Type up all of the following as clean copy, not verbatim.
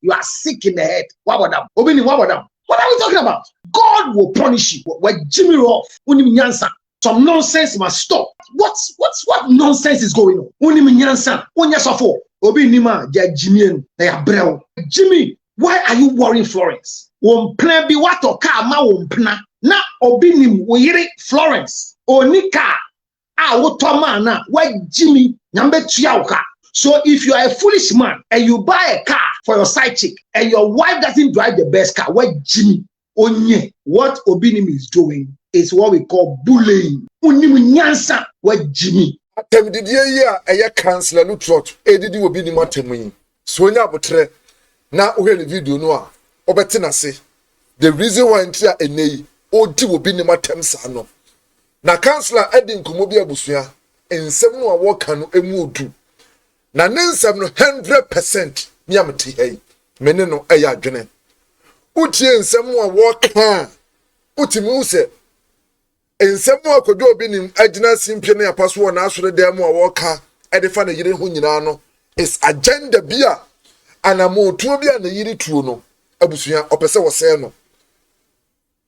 You are sick in the head. What about them? Obinim, what about them? What are we talking about? God will punish you. We're Jimmy off. Unim nyansa. Some nonsense must stop. What nonsense is going on? Unim nyansa. Unyasafo. Obinima, ja Jimmy, they are brel. Jimmy, why are you worrying Florence? Won plan be what or car ma won plan. Na obinim oyere Florence. Onika. Wotoma na. Why Jimmy? Nyambe tuya. So if you are a foolish man and you buy a car for your side chick and your wife doesn't drive the best car, where Jimmy Onye, what Obinim is doing is what we call bullying. Unimu nyansa where Jimmy. Atem did ye counsellor lutterodt edidi Obinim atemu. So nya botre na ohwe video no a obetina se. The reason why ntia enei odi Obinim atem sa no. Na counsellor edi nkomo bi abusua ensem no a wo kan no emu odu. Na nensem no 100% miamti hey mene no eya adwene utie nsem a wo ka utimi use ensem a kodo Obinim agina simpie na apaso na asore dem a wo ka ede fa na yire ho nyina no is agenda bia anamo tuo bia na yire tuo no abusua opese wo se no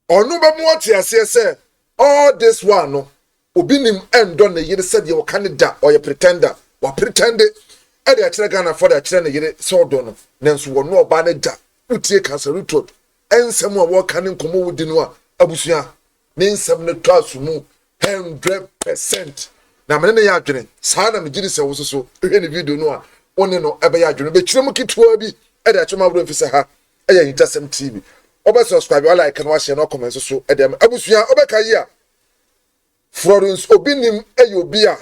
onu be mo ate ase se all this one no Obinim endo na yire said ye wo Canada or ye pretender wa pretend ade a Ghana for the chire na yire so do no nanso wo no oba na da utie counsellor lutterodt ensem a wo kan nkomo wudi no a abusua ne nsem ne to asumu 100% na mene ne ya adwene saa na megiri se wo so ehwe ne video no a one no ebe ya adwene be kire mu kitwa bi ade a chema bro mfise ha eya AHINTASEM TV obe subscribe or like na wa share no comment so ede abusua obe kai a Florence Obinim eyobi a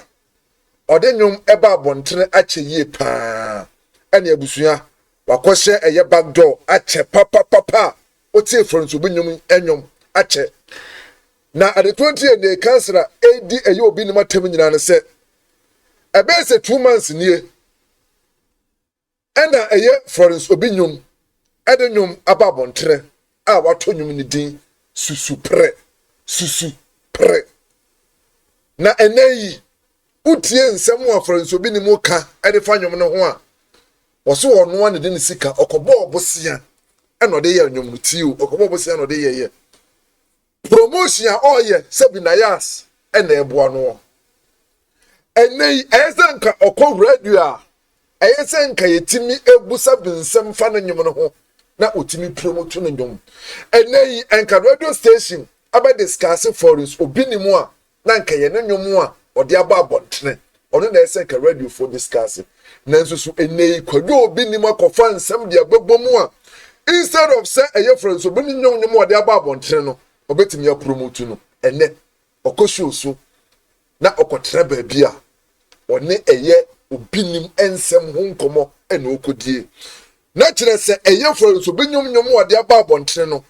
ode nyom eba abontere ache yie pa ene abusua wakose eye backdoor ache papa otie Florence Obinim enyom ache na at the 20th day counsellor AD eye Obinim atem nyina ne se ebe se 2 months nie ena eye Florence Obinim ede nyom aba abontere a wato nyom ni din susu pre na eneyi utie nsem wa Florence Obinim ka ede fa nyom ne ho a woso ono ane de ne sika okobo obosia ena ode ye nyom tiu okobo obosia na ode ye promotion oye sebinayas ena ebo no eneyi ezenka okọ radio a ezenka yetimi ebusa binsem fa na nyom ne ho na otimi promote no nyom eneyi enka radio station aba discuss Florence Obinim a na nka ye ne nyom a ode aba abontene ono na ese ka radio for discuss nanso so enei kwado Obinim akofa nsem de ababomu a instead of say eye Florence Obinim nyom ode aba abontene no obetimi ya promote no ene okosho so na okotre ba bia one eye Obinim ensem ho nkomo ene okodie na kire se eye Florence Obinim nyom ode aba abontene no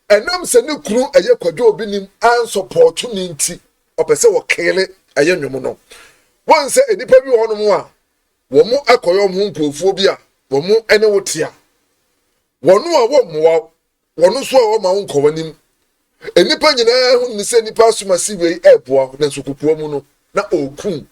enam se ne kuru eye kwado Obinim an support ni nti opese wo kele eye nyom no won se enipa bi wono mu a wo mu akoyo mu nkrofo bi a wo mu ene wotia wono a wo muwa wono so a wo ma nkowanim enipa nyina hu ni se nipa asuma siwe eboa na sokukuo mu no na okun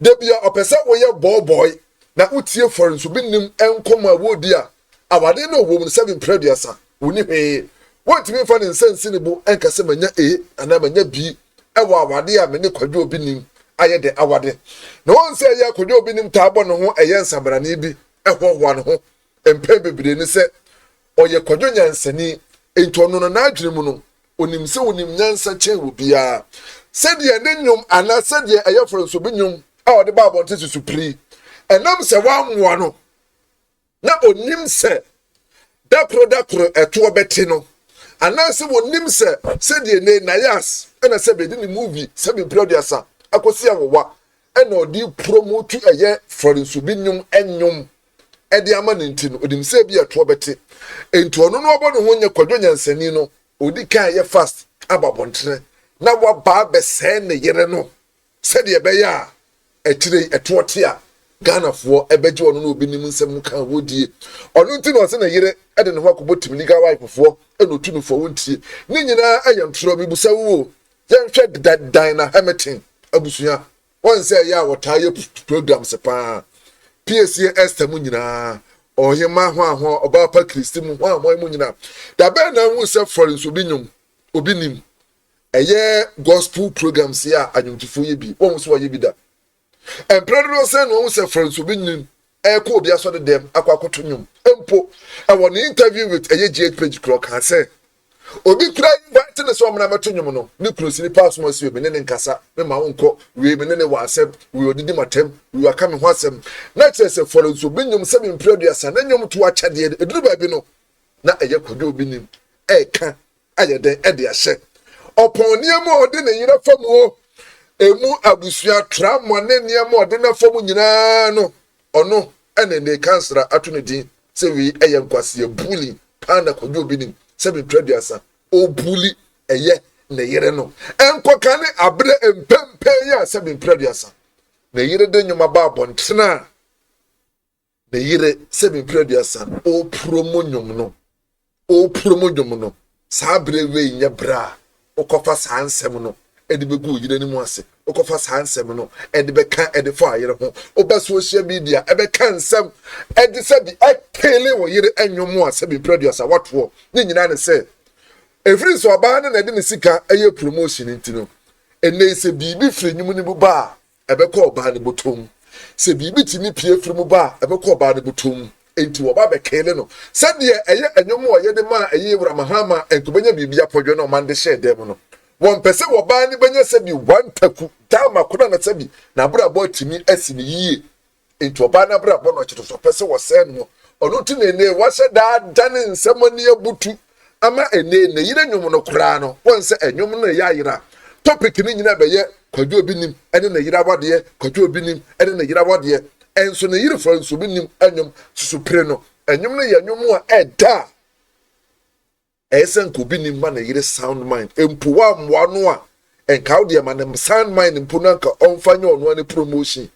de bia opese wo ye boy na utie Florence Obinim enkoma wodi a awade no wo mu 7 producer woni hwe wotimi fa ne nsense ne bu enkase manya ana manya bi ewo awade a me ne kwado Obinim aye de awade na won se ya kwado Obinim taabo no ho eye nsabrane bi ehwohwa no ho empe bebre ni se oye kwado nyansani ento no na adwene mu no onim se onim nyansa chen wo bia se de ne nyom ana se de eye Florence Obinim a ode ba abonte susupri enam se wanwa no na onim se dakro eto obeti no ana se wonim se de ne nayas ena se be di movie se be producer akosi awowa ena odi promote eye Florence Obinim enyom ede ama nintino odim se bi eto obeti ento no no obo no ho nya kwado nyansani no odi kan ye fast ababontre na wa ba be se ne yere no se de be ya etire eto tia Ghana for ebeje ono no Obinim nsem kan wodie ono nti no se na yere ede ne ho akobotimi legal wife for eno tunu for wontie ni nyina ayantro bi busa wo yenhwe dan Hamilton abusua won se ya wotaye program se pa PSA Esther mu nyina ohima ho oba pa Kristi mu ho mo nyina da be na hu se Florence Obinim eye gospel programs ya anyumtifo ye bi won so ye bi da emperor say no hu se Florence Obinim ko obi aso de dem akwakoto nyum empo e won interview with Ghpage clock ha say obi kura invite ne so omna meto nyum no ne krosi ni pass mo se obi ne nkasa me ma wonko we me ne wa asem we odidi matem we aka me ho asem na say Florence Obinim se me producer na nyum to akyade eduru ba bi no na eye kodo Obinim ka ayede ede ahye opon niam ode ne yira fam o emu abusua tramo ne niam ode na fam nyina no ono ene ne counsellor ato ne din se wi eye nkwase bully panda kodo Obinim se me producer o bully eye ne yire no enkoka ne abre empempen ya se me producer ne yire de nyuma ba bontena ne yire se me producer o promo nyum no sabre we nya bra okofa sansem no edi begu yire ni mu ase okofa sansem no edi beka edi fo ayere ho oba social media ebe kan nsem edi se bi akele wo yire enwom ase bi producer watwo ni nyina ne se every so ba na edi ne sika eye promotion ntino ene se bibi firi nyum ni bu ba ebe ko oba ne botom se bibi timi pie firi mu ba ebe ko oba ne botom enti wo ba be kele no sade eye enwom wo ye de ma eye wramahama entubenya bibia podwo no man de share dem no won pese wo ba ni benya se bi wantaku dama kuna na se bi na bra bo timi asini yie enti oba na bra bo no chito so pese wo se no onu ti ne wa se da dane nsemani abutu ama ene ne yire nwom no kura no won se enwom no ya yira topic ni nyina be ye Kwadwo Obinim ene ne yira wode Kwadwo Obinim ene ne yira wode enso ne yire Florence Obinim enwom susupre no enwom no ye nwom a eda esen ko Obinim ma ne yire sound mind empuwa mwa no a enka wo de ma ne sound mind mpu no anka onfanya ono ne promotion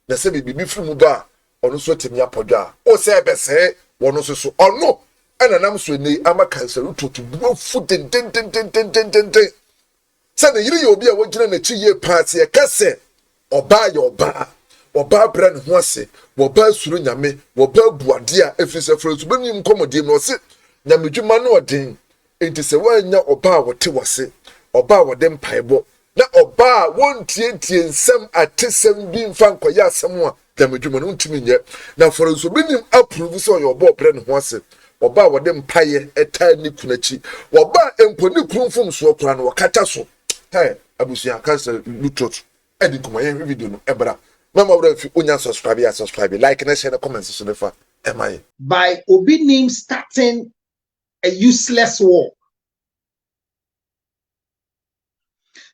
na se bibi firi mu ba ono so temi apodwa o se ebese wono so ono ena nam so ni ama counsellor tutu bufu den se ne yire ye obi a wogina na chi ye pass ye kase oba ye oba brand ho ase oba suru nyame oba buade a efise Florence Obinim komodiem no se nyamedwuma no odin enti se wanya oba wote wose oba wode mpaebo na oba wontientie nsem atesem bi mfa nkoya asem a nyamedwuma no ntimi nye na Florence Obinim approve so yo oba brand ho ase oba wode mpaye eta ni kunachi oba emponi krumfum so kura no wakata so abusia counsellor lutterodt edi kumaye video no ebra mama wura fi onya subscribe like na share na comment so nefa emaye by Obinim starting a useless war.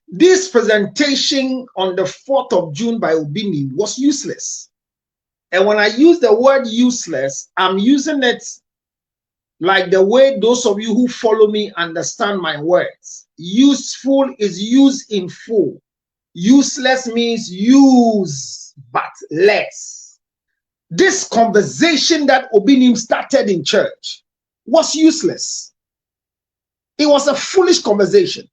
This presentation on the 4th of June by Obinim was useless. And when I use the word useless, I'm using it like the way those of you who follow me understand my words. Useful is used in full. Useless means use but less. This conversation that Obinim started in church was useless. It was a foolish conversation.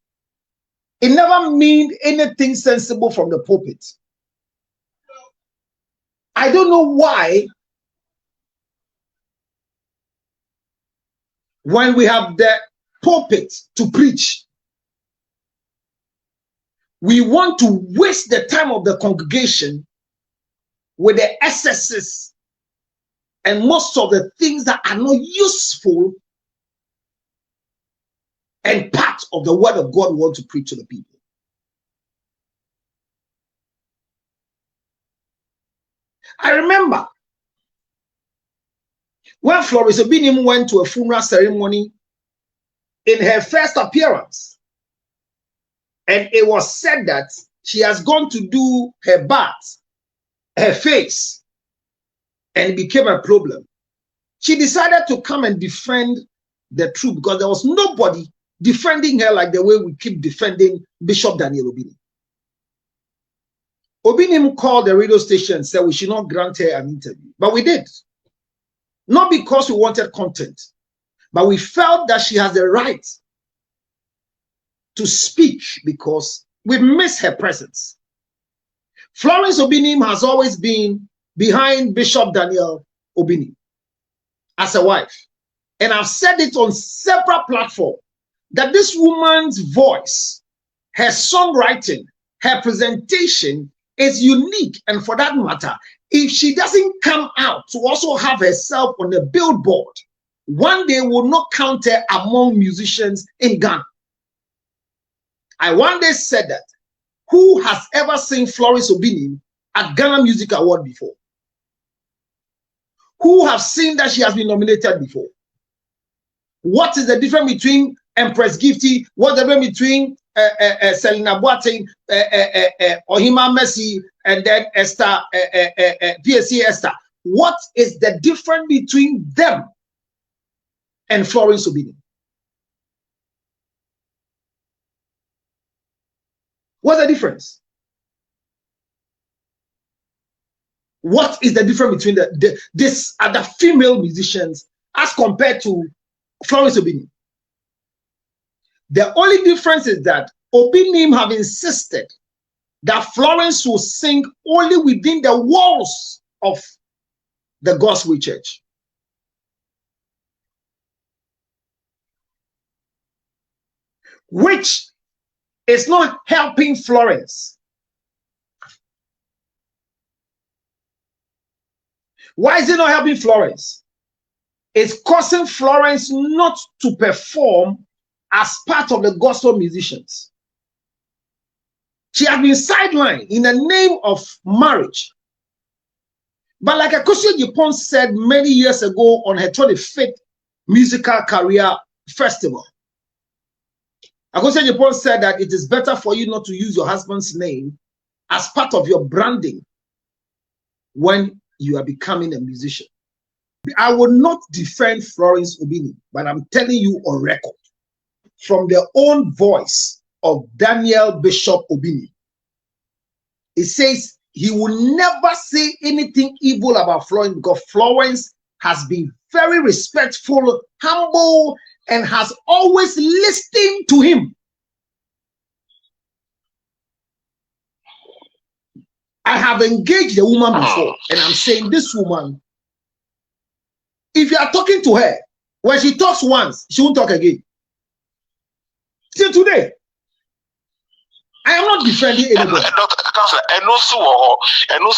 It never meant anything sensible from the pulpit. I don't know why when we have the pulpit to preach, we want to waste the time of the congregation with the excesses and most of the things that are not useful and part of the word of God we want to preach to the people. I remember when Florence Obinim went to a funeral ceremony in her first appearance, and it was said that she has gone to do her bath, her face, and it became a problem. She decided to come and defend the truth because there was nobody defending her like the way we keep defending Bishop Daniel Obinim. Obinim called the radio station and said we should not grant her an interview, but we did. Not because we wanted content, but we felt that she has the right to speak because we miss her presence. Florence Obinim has always been behind Bishop Daniel Obinim. as a wife. And I've said it on several platforms that this woman's voice, her songwriting, her presentation is unique. And for that matter, if she doesn't come out to also have herself on a billboard, one day will not count her among musicians in Ghana. I one day said that, who has ever seen Florence Obinim at Ghana Music Award before? Who have seen that she has been nominated before? What is the difference between Empress Gifty? What's the difference between Selena Boateng, Ohima Messi, and then Esther, PSC Esther? What is the difference between them and Florence Obinim? What's the difference? What is the difference between these other female musicians as compared to Florence Obinim? The only difference is that Obinim have insisted that Florence will sing only within the walls of the gospel church. Which is not helping Florence. Why is it not helping Florence? It's causing Florence not to perform as part of the gospel musicians. She has been sidelined in the name of marriage. But like Akwess Agyapong said many years ago on her 25th musical career festival, Akwess Agyapong said that it is better for you not to use your husband's name as part of your branding when you are becoming a musician. I will not defend Florence Obinim, but I'm telling you on record, from the own voice of Daniel Bishop Obinim, it says he will never say anything evil about Florence because Florence has been very respectful, humble, and has always listened to him. I have engaged the woman before, and I'm saying this woman, if you are talking to her, when she talks once, she won't talk again. Till today, I am not defending anybody. Counselor, and also,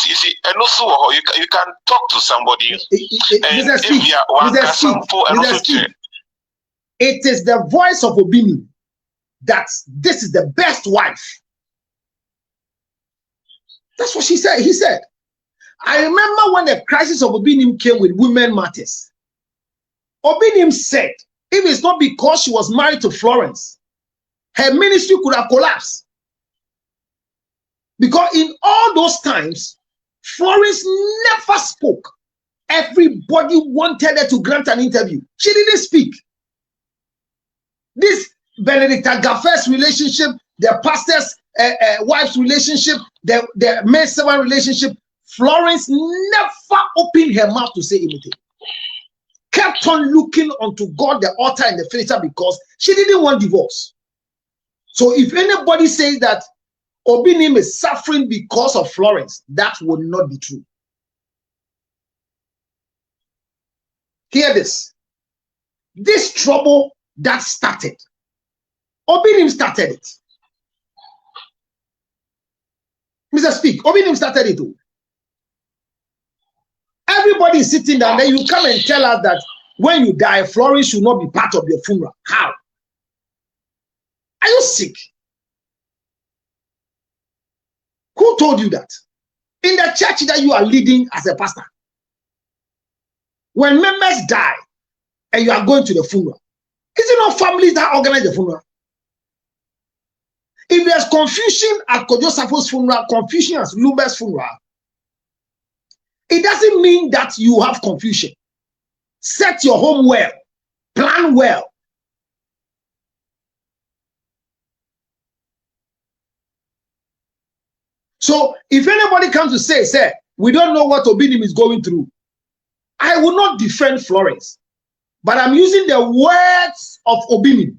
you see, and also, you can talk to somebody. It is the voice of Obinim that this is the best wife. That's what she said. He said, I remember when the crisis of Obinim came with Women Matters. Obinim said, if it's not because she was married to Florence, her ministry could have collapsed. Because in all those times, Florence never spoke. Everybody wanted her to grant an interview. She didn't speak. This Benedicta Ghpage relationship, the pastor's wife's relationship, the maid-servant relationship, Florence never opened her mouth to say anything. Kept on looking unto God, the author and the finisher, because she didn't want divorce. So if anybody says that Obinim is suffering because of Florence, that would not be true. Hear this. This trouble that started, Obinim started it. Mr. Speak, Obinim started it too. Everybody is sitting down there. You come and tell us that when you die, Florence should not be part of your funeral. How? Are you sick? Who told you that? In the church that you are leading as a pastor. When members die and you are going to the funeral, is it not families that organize the funeral? If there's confusion at Kojosafo's funeral, confusion at Lumber's funeral, it doesn't mean that you have confusion. Set your home well, plan well. So if anybody comes to say, we don't know what Obinim is going through, I will not defend Florence, but I'm using the words of Obinim.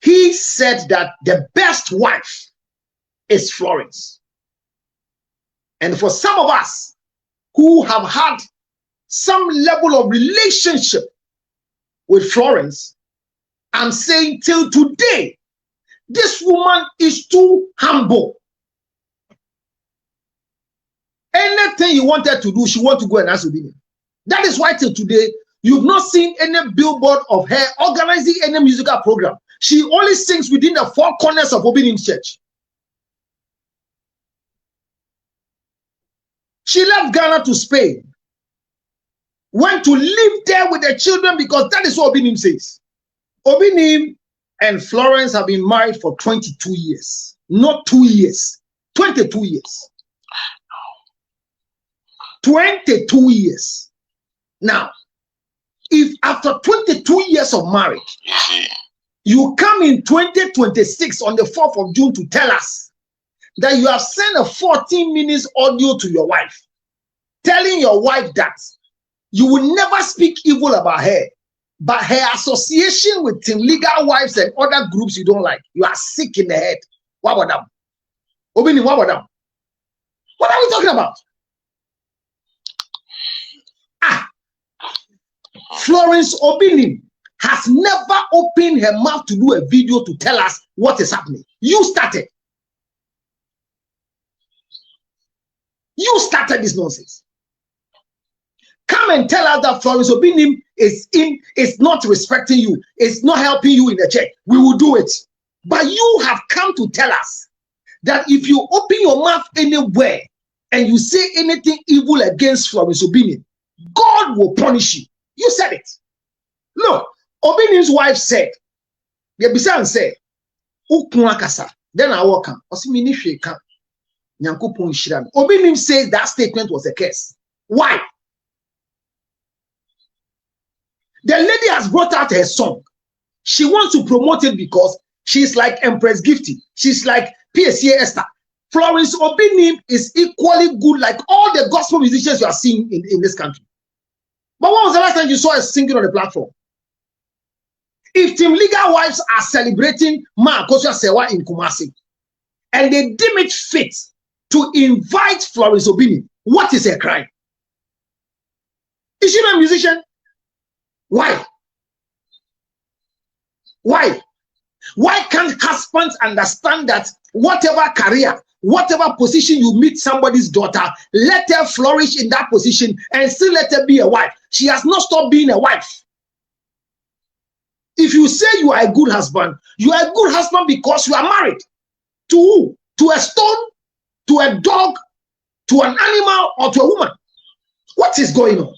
He said that the best wife is Florence. And for some of us who have had some level of relationship with Florence, I'm saying till today, this woman is too humble. Anything you wanted to do, she wants to go and ask Obinim. That is why till today, you've not seen any billboard of her organizing any musical program. She only sings within the four corners of Obinim's church. She left Ghana to Spain, went to live there with the children because that is what Obinim says. Obinim and Florence have been married for 22 years, not 2 years, 22 years. 22 years. Now, if after 22 years of marriage, you come in 2026 on the 4th of June to tell us that you have sent a 14 minutes audio to your wife, telling your wife that you will never speak evil about her, but her association with team legal wives and other groups you don't like, you are sick in the head. What about them? Obinim, what about them? What are we talking about? Florence Obinim has never opened her mouth to do a video to tell us what is happening. You started. You started this nonsense. Come and tell us that Florence Obinim is not respecting you, is not helping you in the church. We will do it. But you have come to tell us that if you open your mouth anywhere and you say anything evil against Florence Obinim, God will punish you. You said it. Look, Obinim's wife said, the Bisan said, then I walk on. Obinim says that statement was a curse. Why? The lady has brought out her song. She wants to promote it because she's like Empress Gifty. She's like PSA Esther. Florence Obinim is equally good like all the gospel musicians you are seeing in this country. But when was the last time you saw her singing on the platform? If Team Legal Wives are celebrating Ma Akosua Sewa in Kumasi, and they deem it fit to invite Florence Obinim, what is her crime? Is she not a musician? Why? Why? Why can't husbands understand that whatever career, whatever position you meet somebody's daughter, let her flourish in that position and still let her be a wife? She has not stopped being a wife. If you say you are a good husband, you are a good husband because you are married. To who? To a stone, to a dog, to an animal, or to a woman. What is going on?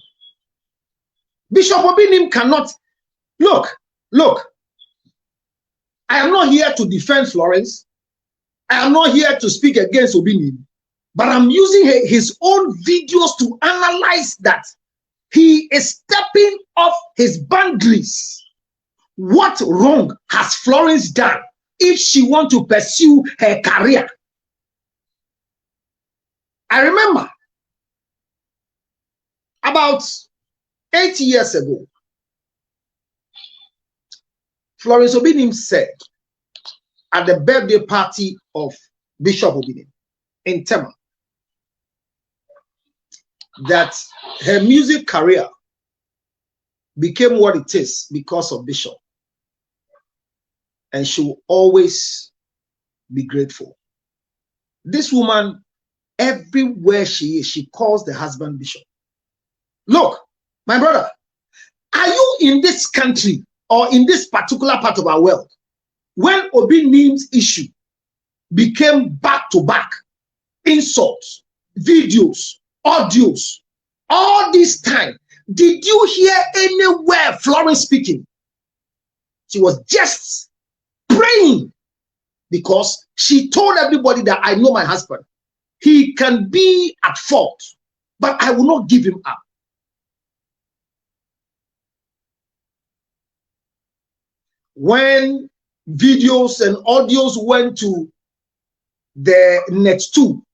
Bishop Obinim cannot. Look. I am not here to defend Florence. I am not here to speak against Obinim. But I'm using his own videos to analyze that he is stepping off his boundaries. What wrong has Florence done if she wants to pursue her career? I remember about 8 years ago, Florence Obinim said at the birthday party of Bishop Obinim in Tema that her music career became what it is because of Bishop. And she will always be grateful. This woman, everywhere she is, she calls the husband Bishop. Look, my brother, are you in this country or in this particular part of our world when Obinim's issue became back-to-back insults, videos, audios, all this time? Did you hear anywhere Florence speaking? She was just praying because she told everybody that I know my husband. He can be at fault, but I will not give him up. When videos and audios went to the next two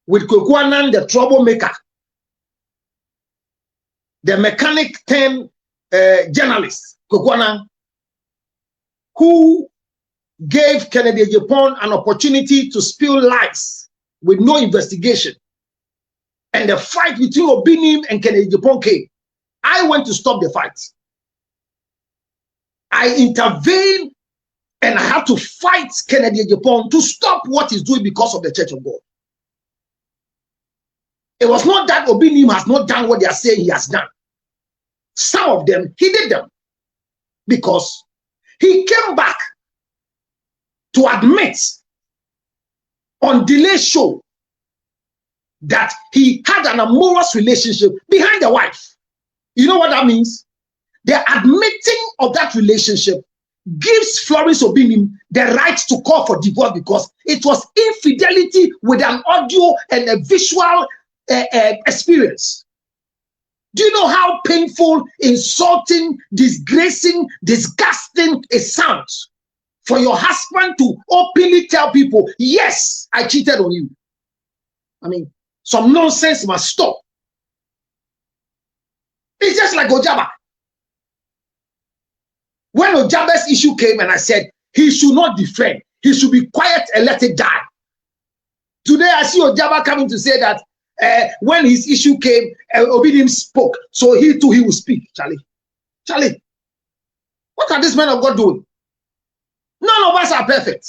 with Kwekwanan, the troublemaker, the mechanic turned journalist, Kwekwanan, who gave Kennedy Agyapong an opportunity to spill lies with no investigation. and the fight between Obinim and Agyapong came, I went to stop the fight. I intervened and I had to fight Agyapong to stop what he's doing because of the Church of God. It was not that Obinim has not done what they are saying he has done. Some of them, he did them. Because he came back to admit on delay show that he had an amorous relationship behind the wife. You know what that means? The admitting of that relationship gives Florence Obinim the right to call for divorce because it was infidelity with an audio and a visual experience. Do you know how painful, insulting, disgracing, disgusting it sounds for your husband to openly tell people, yes, I cheated on you? I mean, some nonsense must stop. It's just like Ojaba. When Ojaba's issue came and I said, he should not defend, he should be quiet and let it die. Today I see Ojaba coming to say that when his issue came, Obinim spoke, so he too, he will speak. Charlie, what are these men of God doing? None of us are perfect.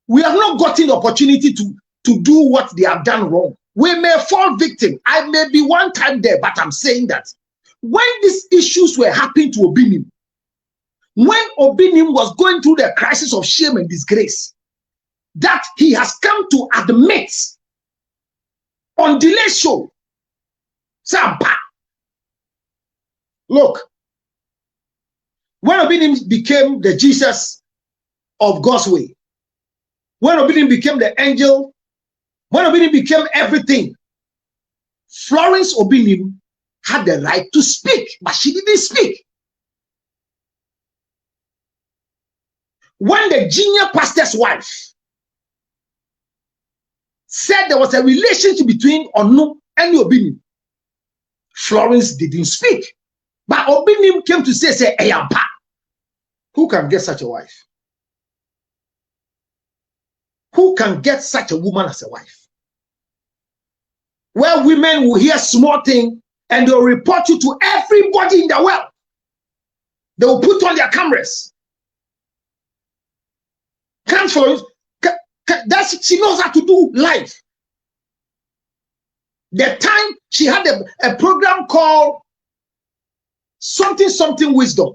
We have not gotten the opportunity to do what they have done wrong. We may fall victim. I may be one time there, but I'm saying that when these issues were happening to Obinim, when Obinim was going through the crisis of shame and disgrace, that he has come to admit on delay show. Look, when Obinim became the Jesus of God's way, when Obinim became the angel, when Obinim became everything, Florence Obinim had the right to speak, but she didn't speak. When the junior pastor's wife said there was a relationship between Onu and Obinim, Florence didn't speak. But Obinim came to say, Eyampa. Who can get such a wife? Who can get such a woman as a wife? Where women will hear small thing and they'll report you to everybody in the world. They will put on their cameras. Can't Florence? She knows how to do live. The time she had a program called something wisdom.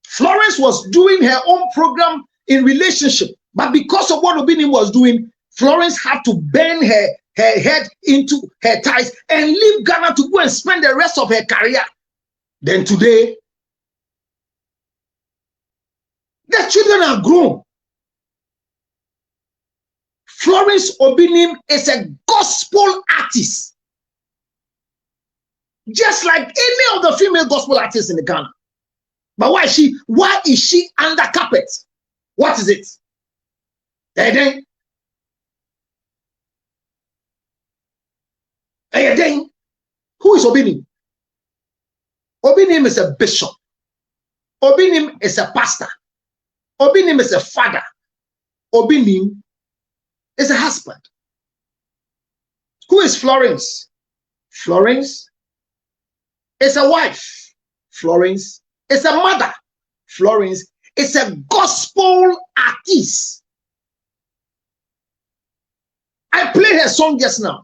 Florence was doing her own program in relationship, but because of what Obinim was doing, Florence had to bend her head into her ties and leave Ghana to go and spend the rest of her career. Then today, the children are grown. Florence Obinim is a gospel artist, just like any of the female gospel artists in the Ghana. But why is she under carpet? What is it? Who is Obinim? Obinim is a bishop. Obinim is a pastor. Obinim is a father. Obinim is a husband. Who is Florence? Florence is a wife. Florence is a mother. Florence is a gospel artist. I played her song just now.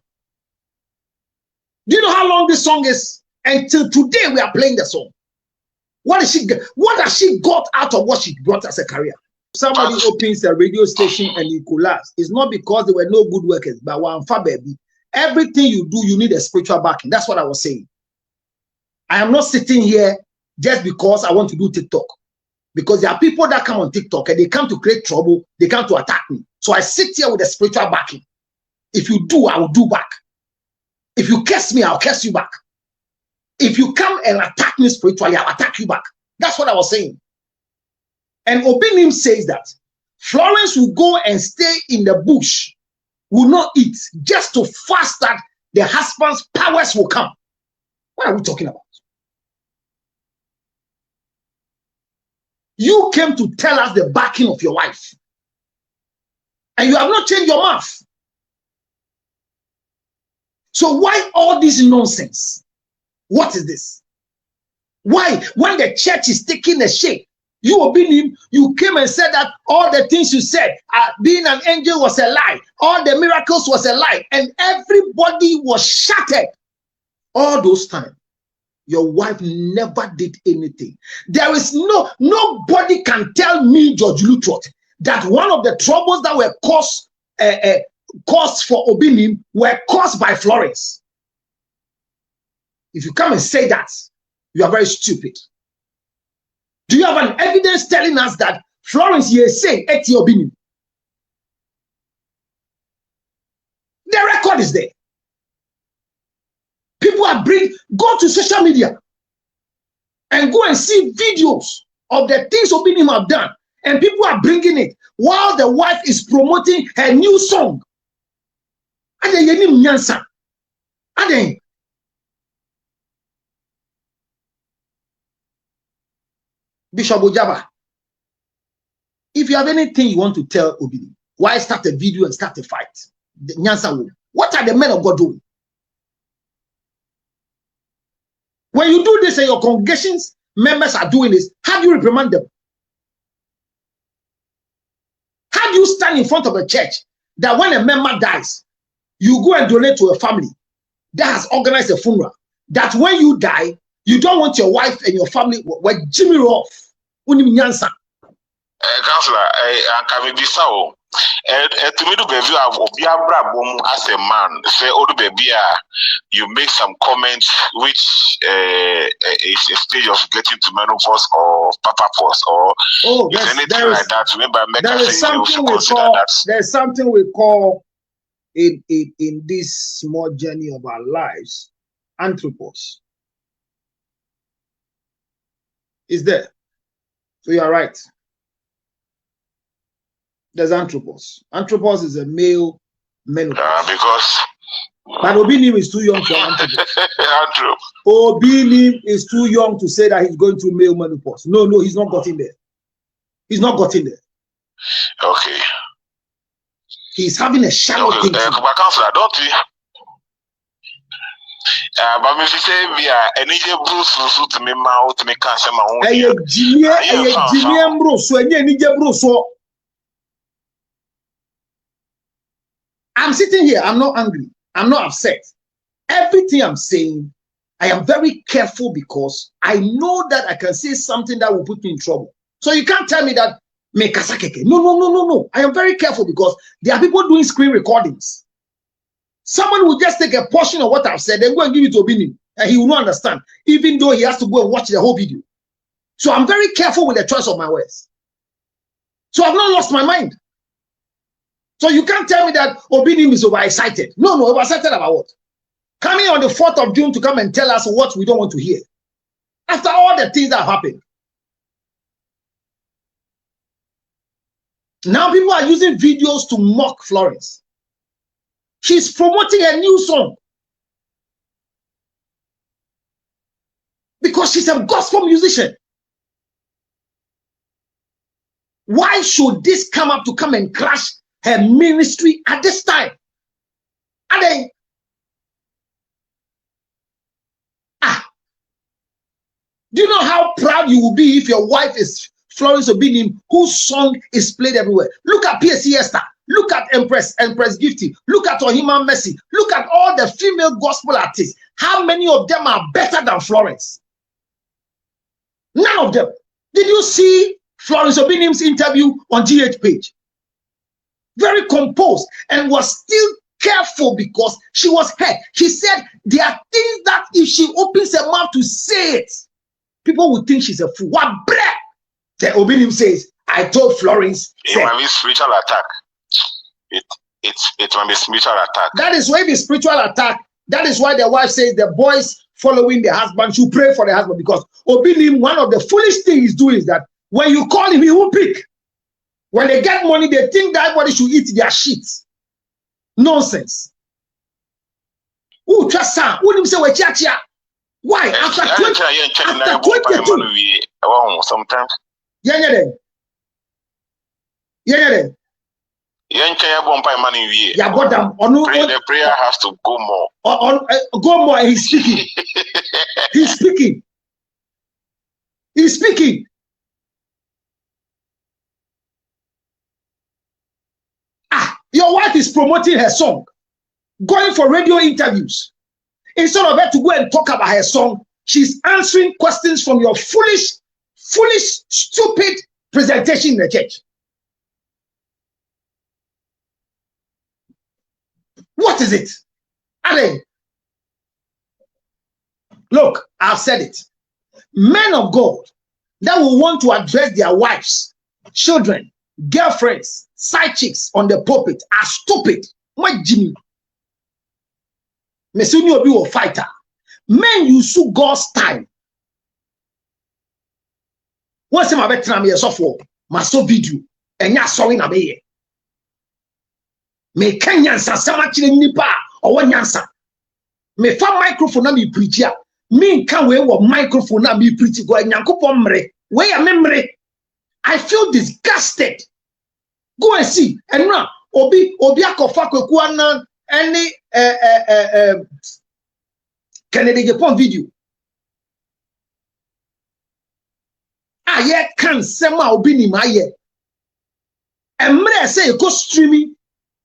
Do you know how long this song is? Until today we are playing the song. What has she got out of what she brought as a career? Somebody opens a radio station and it collapses. It's not because there were no good workers, but one far baby. Everything you do, you need a spiritual backing. That's what I was saying. I am not sitting here just because I want to do TikTok. Because there are people that come on TikTok and they come to create trouble, they come to attack me. So I sit here with a spiritual backing. If you do, I will do back. If you curse me, I'll curse you back. If you come and attack me spiritually, I'll attack you back. That's what I was saying. And Obinim says that Florence will go and stay in the bush, will not eat, just to fast that the husband's powers will come. What are we talking about? You came to tell us the backing of your wife. And you have not changed your mouth. So why all this nonsense? What is this? Why, when the church is taking a shape, you Obinim, you came and said that all the things you said, being an angel was a lie, all the miracles was a lie, and everybody was shattered. All those times, your wife never did anything. There is nobody can tell me, George Lutterodt, that one of the troubles that were caused for Obinim were caused by Florence. If you come and say that, you are very stupid. Do you have an evidence telling us that Florence say eti Obinim? The record is there. People are go to social media and go and see videos of the things Obinim have done, and people are bringing it while the wife is promoting her new song. And then Bishop Ojaba, if you have anything you want to tell Obinim, why start a video and start a fight? What are the men of God doing? When you do this and your congregation's members are doing this, how do you reprimand them? How do you stand in front of a church that when a member dies, you go and donate to a family that has organized a funeral, that when you die, you don't want your wife and your family were Jimmy off? Councillor, I be so. To me, as a man, say, oh, baby, you make some comments which is a stage of getting to menopause or papa pause or anything like that. Remember, there's something we call in this small journey of our lives, anthropos. Is there? So you are right. There's anthropos. Anthropos is a male menopause. Because but Obinim is too young for anthropos. Obinim is too young to say that he's going through male menopause. No, he's not gotten there. He's not gotten there. Okay. He's having a shallow thinking. But Councillor, don't we? But if you say we are an Egypt Bruce to me, to me, cancer, my own. I'm sitting here, I'm not angry, I'm not upset. Everything I'm saying, I am very careful because I know that I can say something that will put me in trouble. So you can't tell me that me kasakeke. No. I am very careful because there are people doing screen recordings. Someone will just take a portion of what I've said and go and give it to Obinim, and he will not understand, even though he has to go and watch the whole video. So I'm very careful with the choice of my words. So I've not lost my mind. So you can't tell me that Obinim is overexcited. No, overexcited about what? Coming on the 4th of June to come and tell us what we don't want to hear. After all the things that have happened. Now people are using videos to mock Florence. She's promoting a new song. Because she's a gospel musician. Why should this come and crash her ministry at this time? And then, do you know how proud you will be if your wife is Florence Obinim, whose song is played everywhere? Look at PSC Esther. Look at Empress Gifty. Look at Ohima Mercy. Look at all the female gospel artists. How many of them are better than Florence? None of them. Did you see Florence Obinim's interview on Ghpage? Very composed and was still careful because she was hurt. She said there are things that if she opens her mouth to say it, people would think she's a fool. What breath? The Obinim says, I told Florence. It might be spiritual attack. It might be spiritual attack. That is why the spiritual attack. That is why the wife says the boys following the husband should pray for the husband, because Obinim, one of the foolish things he's doing is that when you call him, he won't pick. When they get money, they think that everybody should eat their shit. Nonsense. Ooh, just say we chia. Why? After 22. Sometimes. Yeah. Yeah, but the prayer has to go more. Go more. He's speaking. He's speaking. He's speaking. Your wife is promoting her song, going for radio interviews. Instead of her to go and talk about her song, she's answering questions from your foolish, stupid presentation in the church. What is it? Ale, look, I've said it. Men of God that will want to address their wives, children, girlfriends, side chicks on the pulpit are stupid. My Jimmy. Mesuni obi will fighter. Men use God's time. What's my better me software? My so video and ya sawing na be. Me Kenyan sama chile nipa or one yansa. Me fa microphone na me preach ya. Me can we wo microphone na me preach go nyankopon mre. We ya memre. I feel disgusted. Go and see. And now obi akofa kweku anan any Kennedy Ghpage video. Aye can sema Obinim aye. Emre say go streaming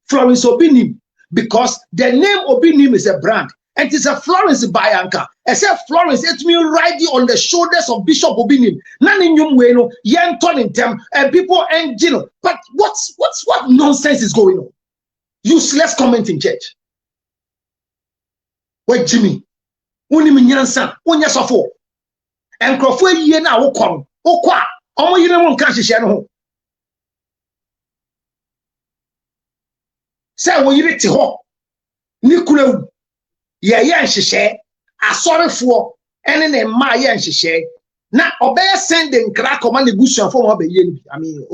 Florence Obinim because the name Obinim is a brand and it is a Florence Bayanka. I said Florence, it means riding on the shoulders of Bishop Obinim. None in your way, no, yen turning them and people and you know. But what nonsense is going on? Useless comment in church. Wait, Jimmy. Unim nyansa, unya sofo. And crofo ye na wokon. Okwa, omo yire mo nka hihye no ho. Say wo yire te ho. Ni kulawu. Ye nhihye, asorefo, ene ne ma ye nhihye. Na obey send nkra koma ne busuafo mo be ye ni. I mean,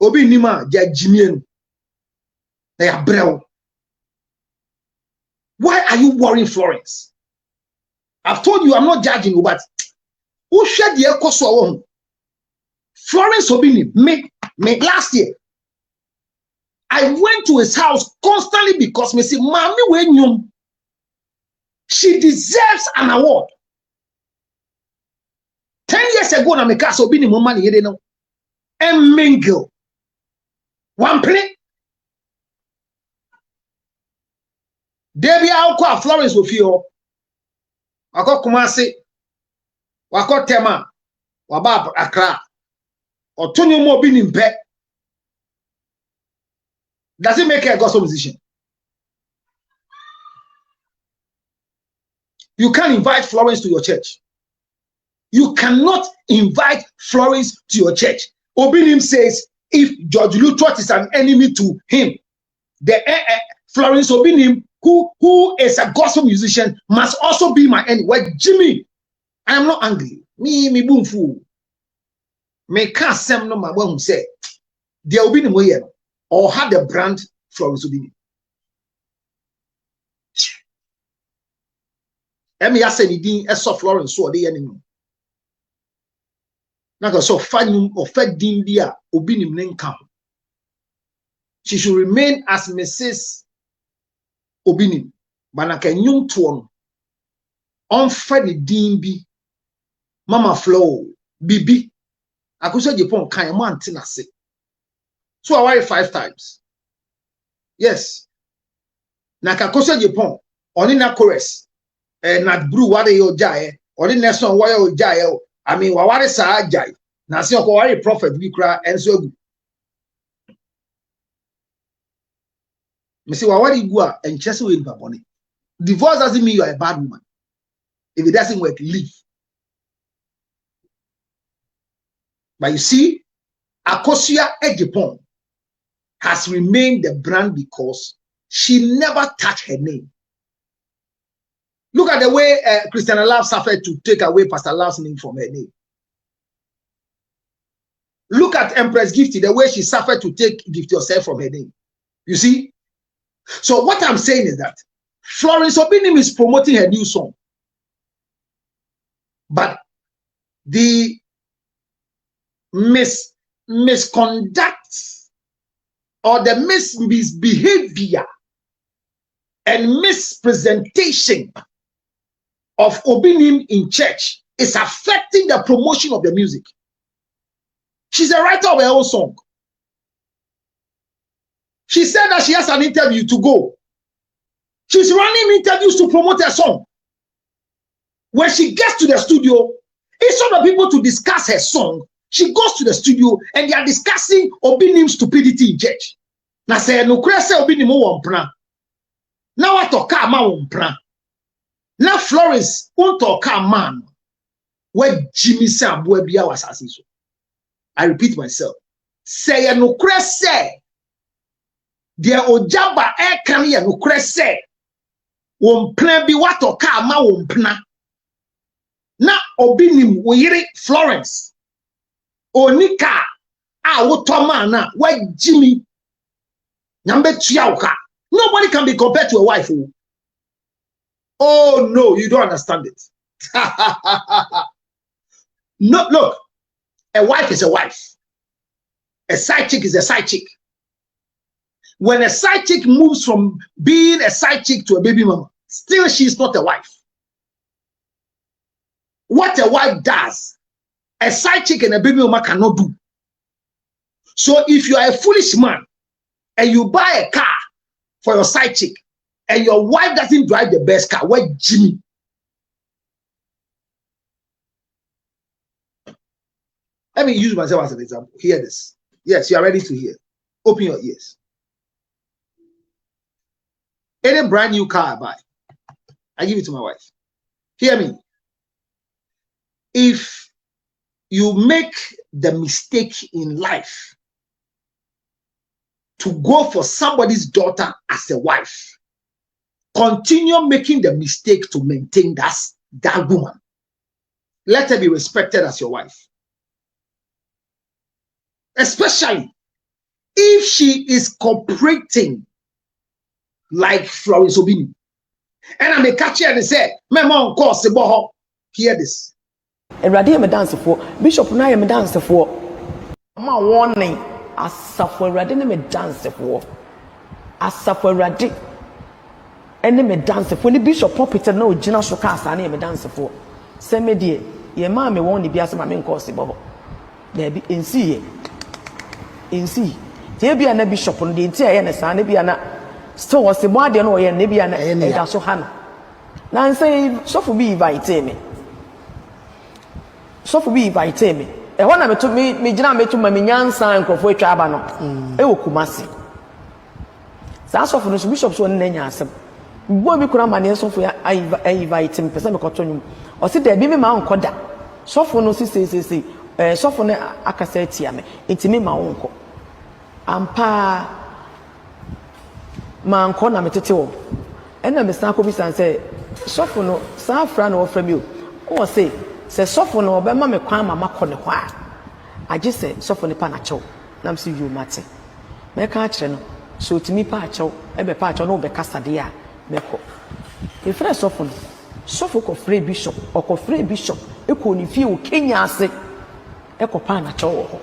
Obinim a ja Jimmy no. Na ya brew. Why are you worrying Florence? I've told you I'm not judging you, but who shared the echo? Florence Obinim, me last year. I went to his house constantly because me say, Mommy, when you, she deserves an award. 10 years ago, na me cast Obinim money, you know, and mingle. One play. Debbie Alqua Florence will feel. Wako Kumasi, Wako Tema, Wabab Accra, or Tony Obinim Pet. Does it make her a gospel musician? You can't invite Florence to your church. You cannot invite Florence to your church. Obinim says if George Lutterodt is an enemy to him, the Florence Obinim, who is a gospel musician, must also be my enemy. Well, Jimmy, I am not angry. Me boom fool. Me can't say no my one who say there will be no way or had the brand Florence Obinim. Emi ya say ni din eso Florence so de enemy. Na go so fanum or fed din dia Obinim nka. She should remain as Mrs. Obinim, banaka nyum tuon on fed din bi Mama Flow Bibi akuso Agyapong kan man tinase. So I worry 5 times. Yes. Na kakoso Agyapong oni na chorus na brew wade yo jae oni na son wa yo jae I mean wa ware sa jae na se ko worry prophet bi kra enso agu. Me say wawari gua and chese we baboni. Divorce doesn't mean you are a bad woman. If it doesn't work, leave. But you see, Akosia Agyapong has remained the brand because she never touched her name. Look at the way Christiana Love suffered to take away Pastor Love's name from her name. Look at Empress Gifty, the way she suffered to take Gift Yourself from her name. You see? So what I'm saying is that Florence Obinim is promoting her new song. But the misconduct or the misbehavior and mispresentation of Obinim in church is affecting the promotion of the music. She's a writer of her own song. She said that she has an interview to go. She's running interviews to promote her song. When she gets to the studio, instead of people to discuss her song, she goes to the studio and they are discussing Obinim's stupidity in church. Now say no krese Obinim wompra. Now what to ka ma wompra. Now Florence won't talk man. Where Jimmy Sam Bia was assassin. I repeat myself. Say no krese. Dear Ojaba air carrier no krese. Wompra bi what to ka ma wompra. Na Obinim oyere Florence onika awotoma why Jimmy nyambe tuauka. Nobody can be compared to a wife. Oh no, you don't understand it. No, look, a wife is a wife. A side chick is a side chick. When a side chick moves from being a side chick to a baby mama, still she's not a wife. What a wife does, a side chick and a baby mama cannot do. So if you are a foolish man and you buy a car for your side chick and your wife doesn't drive the best car, why Jimmy? Let me use myself as an example. Hear this. Yes, you are ready to hear. Open your ears. Any brand new car I buy, I give it to my wife. Hear me. If you make the mistake in life to go for somebody's daughter as a wife, continue making the mistake to maintain that woman. Let her be respected as your wife. Especially if she is cooperating like Florence Obinim. And I'm a catcher and say, my mom calls the boho. Hear this. Eradi me dance for Bishop na me dance for. Ma warning asafo Eradi me dance for. Asafo Eradi ene me dance for ni Bishop pulpit na ogina so ka asa na me dance for. Se me die ye ma me won ni bia se ma me nko se bobo. Na bi ensi te bia na Bishop no de nti aye na sa na bia na still was the boy no ye na bia na e da so ha na say so for be invite me. So for be invite me. E wana me gina me to ma me nyansa nkrofo atwa aba no. E wokumase. Sa so for no Bishop so na nya asem. Bo bi kura ma ne so for ya invite me pese me kotonyum. O se da bi me ma nkoda. So for no si so for no akasa atia me. Enti me ma wonko. Ampa ma nko na metete wo. E na me san ko bi san say so for no sa fra na wo fra mi o. O say se sofo no be ma me kwan mama kɔ ne hɔ a agye se sofo ne pa na kyɛw nam se you mate me ka kyerɛ no so timi pa kyɛw e be pa kyɛw no be kasa de a me kɔ e frɛ sofo no sofo kɔ frɛ bishop ɔkɔ frɛ bishop e kɔ ni fie wo Kenya ase e kɔ pa na kyɛw wɔ hɔ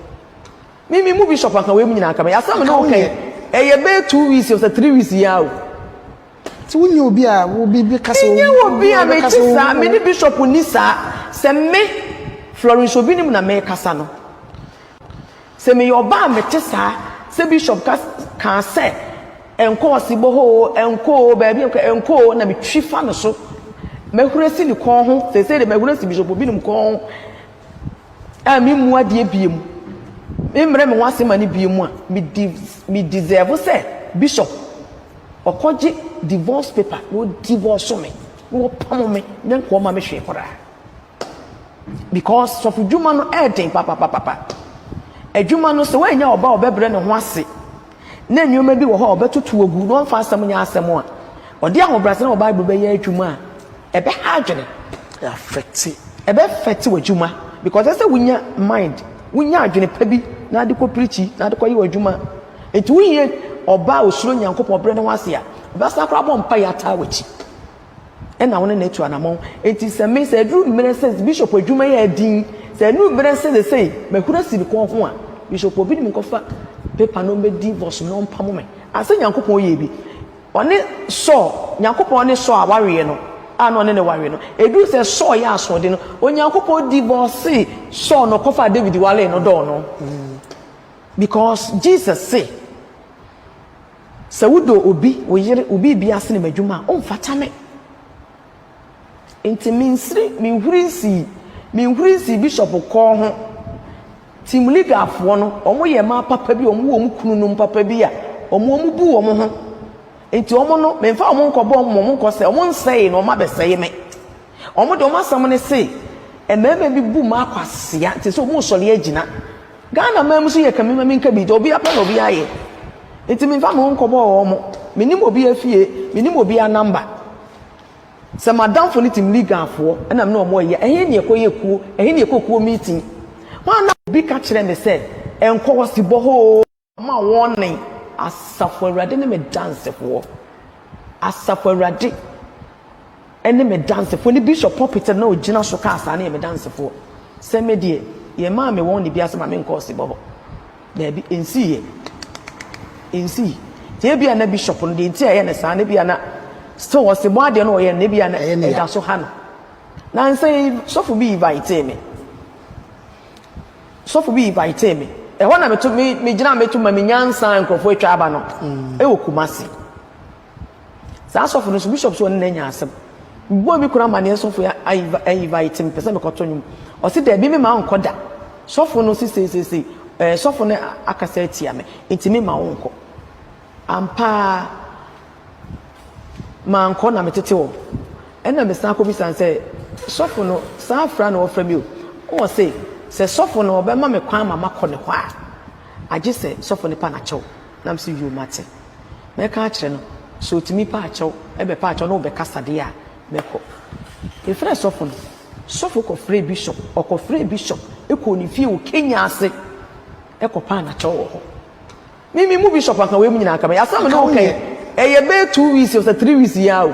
mimi mu bishop aka we mu nyina aka me asam no okay e ye be 2 weeks or 3 weeks ya o ti wunye obi a wo bi kasa wo nye obi a me ti sa me ni bishop ni sa se me Florence Obinim na me kasa no se me yoba me ti sa se bishop kan se enko osibo ho enko ba bi enko na me twifa no so me huresi ni kon ho se de me huresi Bishop Obinim kon a me mu ade biem me mre me wase mani biem a me deserve se bishop okoje divorce paper no divorce me no pamo me nko ma me hwe kora because of juma no edin papa adwuma no se wanya oba obebre ne ho ase na nwoma bi wo ho obetutu ogu no fa asem nya asem a odi ahobrase na Bible be ya adwuma a ebe ha adwene affect ebe affect wadwuma because say wunya mind wunya adwene pa bi na ade ko preachi na ade ko yi wadwuma enti wuye oba osuro nyankopon bre ne ho ase a basa kra bom pa ya ta wachi ena wona na etu anamon enti se me se dru ministers Bishop adwuma ya din se nu ministers say makura si ko ho a Bishop Obinim ko fa paper no be divorce no mpamo me ase nyankopon ye bi one so nyankopon ne so aware no ano ne ware no edu se so ya asode no onyankopon divorce so no kofa David wale no do no because Jesus say sawudo obi oyere obi bia se ne madwuma o mfata me enti minhurisi bishop ko ho team league afo no omo ye ma papa bi omo kunu no papa bi a omo bu omo ho enti omo no memfa omo nkobo omo nkose omo nsei no ma beseye me omo de omo asam ne sei ememe bi bu ma akwasea te so omo sole agina Ghana mam so ye kamema minka bi obi apa no bi aye enti memfa mo nkobo omo minim obi afie minim obi a number se madam for team league afo na me no omo ye ehe ne ekoye kuo ehe ne ekokuo meeting wana obi ka kire me se enko wosibo ho ma warning asafo awurade ne me dance for asafo awurade ene me dance for ni bishop pulpit na ogina so ka asa na me dance for se me die ye ma me won ni bia se ma me nko osibo ho na bi ensi tie bia na bishop no de ntia ye ne sa na bia na still osibo ade no ye na bia na da so ha no na say so for be invite me so for be invite me e ho na me gina me to ma me nyansa nkrofo atwa aba no e wo kumasi sa so for no bishop so na nya asem bo bi kura mane so for I invite me pese me koto nyum o se da bi me ma nkoda so for no si so for no akasa atia me enti me ma wonko ampa ma nko na me tete wo ena me san ko bi san say so for no san fra no ofra mi o say se sofo no be ma me kwan ma makọ ne kwa age se sofo ne pa na chew nam se yu mate me ka kire no so timi pa chew e be pa chew no be kasade a me ko e fre sofo no sofo ko fre bishop ko fre bishop e ko ni fie o Kenya ase e ko pa na chew ho mi mu bishop aka we mu nyina aka me asam no kai e ye be 2 weeks or 3 weeks ya o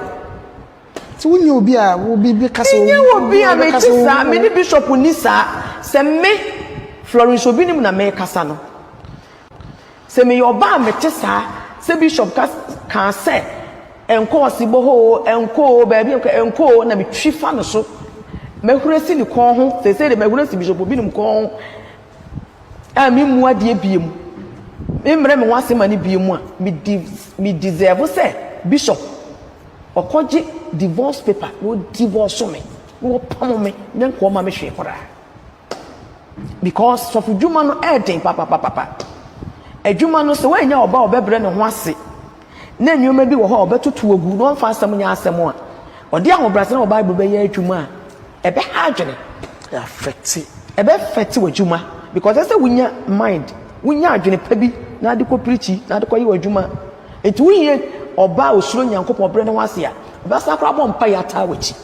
ti wunye obi a wo bi kasa wo nye obi a me tisa me ni bishop ni sa se me Florence Obinim na me kasa no se me yoba me tisa se bishop kan se enko osibo ho enko ba bi enko na me twifa no so me huresi ni kon ho se de me huresi bishop Obinim kon ho a me mu ade biem me mre me wase mani biem a me deserve se bishop okoji divorce paper no divorce me no pamo me nko ma me hwe kora because so fuduma no eden papa adwuma no so wanya oba obebre ne ho ase na nyoma bi wo ho obetoto ogu no mfa asem nya asem a ode ahobrase na Bible be ya adwuma ebe ha adwene ebe feti wadwuma because I say wunya mind wunya adwene pa bi na ade ko preachi na ade ko yi wadwuma etu wuye oba osuro nyankopon obre ne ho ase a oba sakra bo mpa ya ta wachi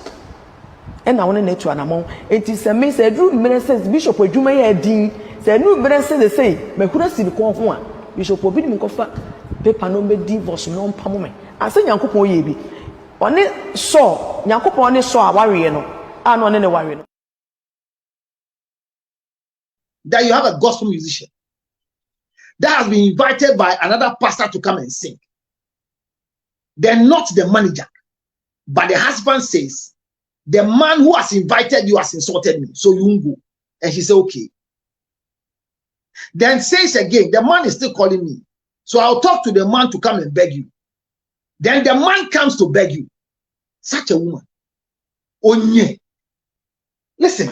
ena wona na etu anamon enti se me se dru mere says bishop adwuma ya din se nu mere says say mahura si ko ho a bishop Obinim kofa paper no be divorce no mpamo me ase nyankopon ye bi one so nyankopon ne so aware no ano ne ware no that you have a gospel musician that has been invited by another pastor to come and sing. Then not the manager, but the husband says, the man who has invited you has insulted me, so you won't go. And she said, okay. Then says again, the man is still calling me, so I'll talk to the man to come and beg you. Then the man comes to beg you. Such a woman. Onye. Listen.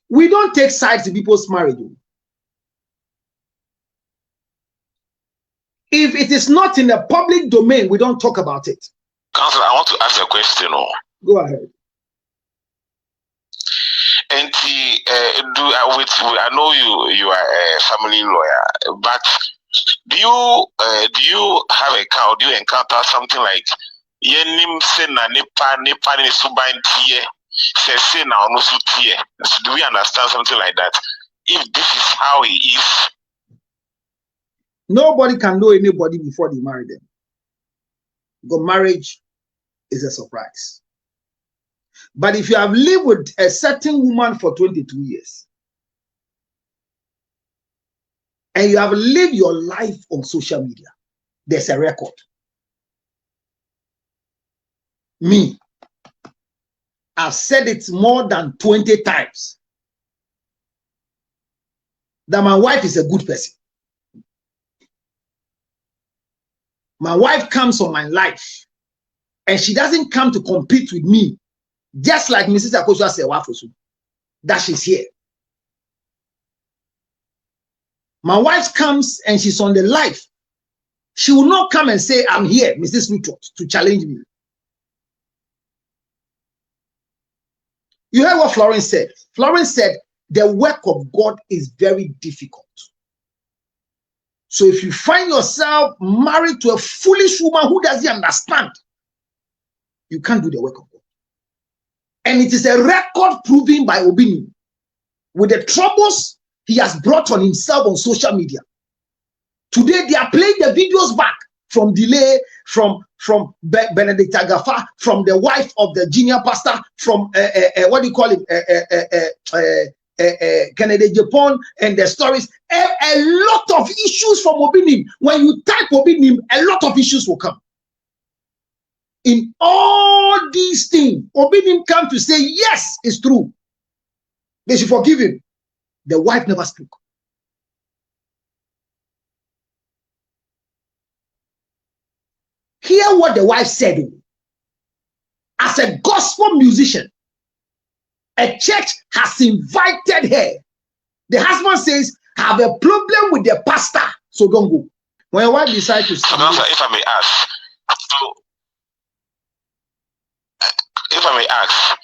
We don't take sides in people's marriage. If it is not in the public domain, we don't talk about it. Counsellor, I want to ask a question. Go ahead. And I know you are a family lawyer, but do you have a count? Do you encounter something like yenim se na nipa ni suban tie se na ono su tie? Do we understand something like that? If this is how he is. Nobody can know anybody before they marry them. Because marriage is a surprise. But if you have lived with a certain woman for 22 years, and you have lived your life on social media, there's a record. Me, I've said it more than 20 times that my wife is a good person. My wife comes on my life and she doesn't come to compete with me, just like Mrs. Akosua said, that she's here. My wife comes and she's on the life. She will not come and say, I'm here, Mrs. Lutterodt, to challenge me. You heard what Florence said. Florence said, the work of God is very difficult. So if you find yourself married to a foolish woman who doesn't understand, you can't do the work of God. And it is a record proven by Obinim with the troubles he has brought on himself on social media. Today they are playing the videos back from delay, from Benedict Agafa, from the wife of the junior pastor, from what do you call it, Kennedy Agyapong, and the stories. A lot of issues from Obinim. When you type Obinim, a lot of issues will come. In all these things, Obinim come to say, yes, it's true. They should forgive him. The wife never spoke. Hear what the wife said. As a gospel musician, a church has invited her. The husband says, I have a problem with the pastor, so don't go. When your wife decides to so now, if I may ask,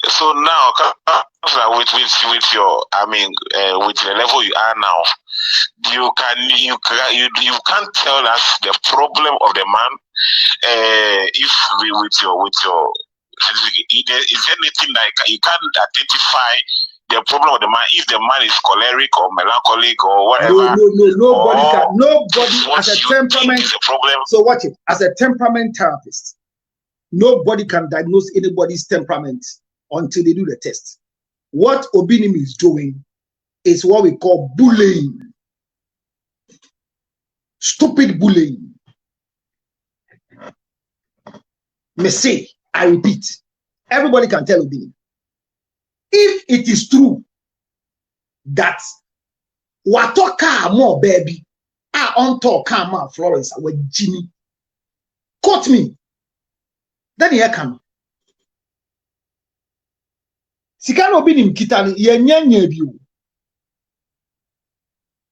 so now with your, I mean, with the level you are now, you can't tell us the problem of the man. If we with your is there anything like you can't identify the problem of the man if the man is choleric or melancholic or whatever? Nobody as a temperament. So watch it. As a temperament therapist, nobody can diagnose anybody's temperament until they do the test. What Obinim is doing is what we call bullying. Stupid bullying. Me say, I repeat, everybody can tell Obinim. If it is true that watoka more baby, on talk more Florence with Jimmy, quote me. Then here come. Sikano Obinim kitani yenye biu.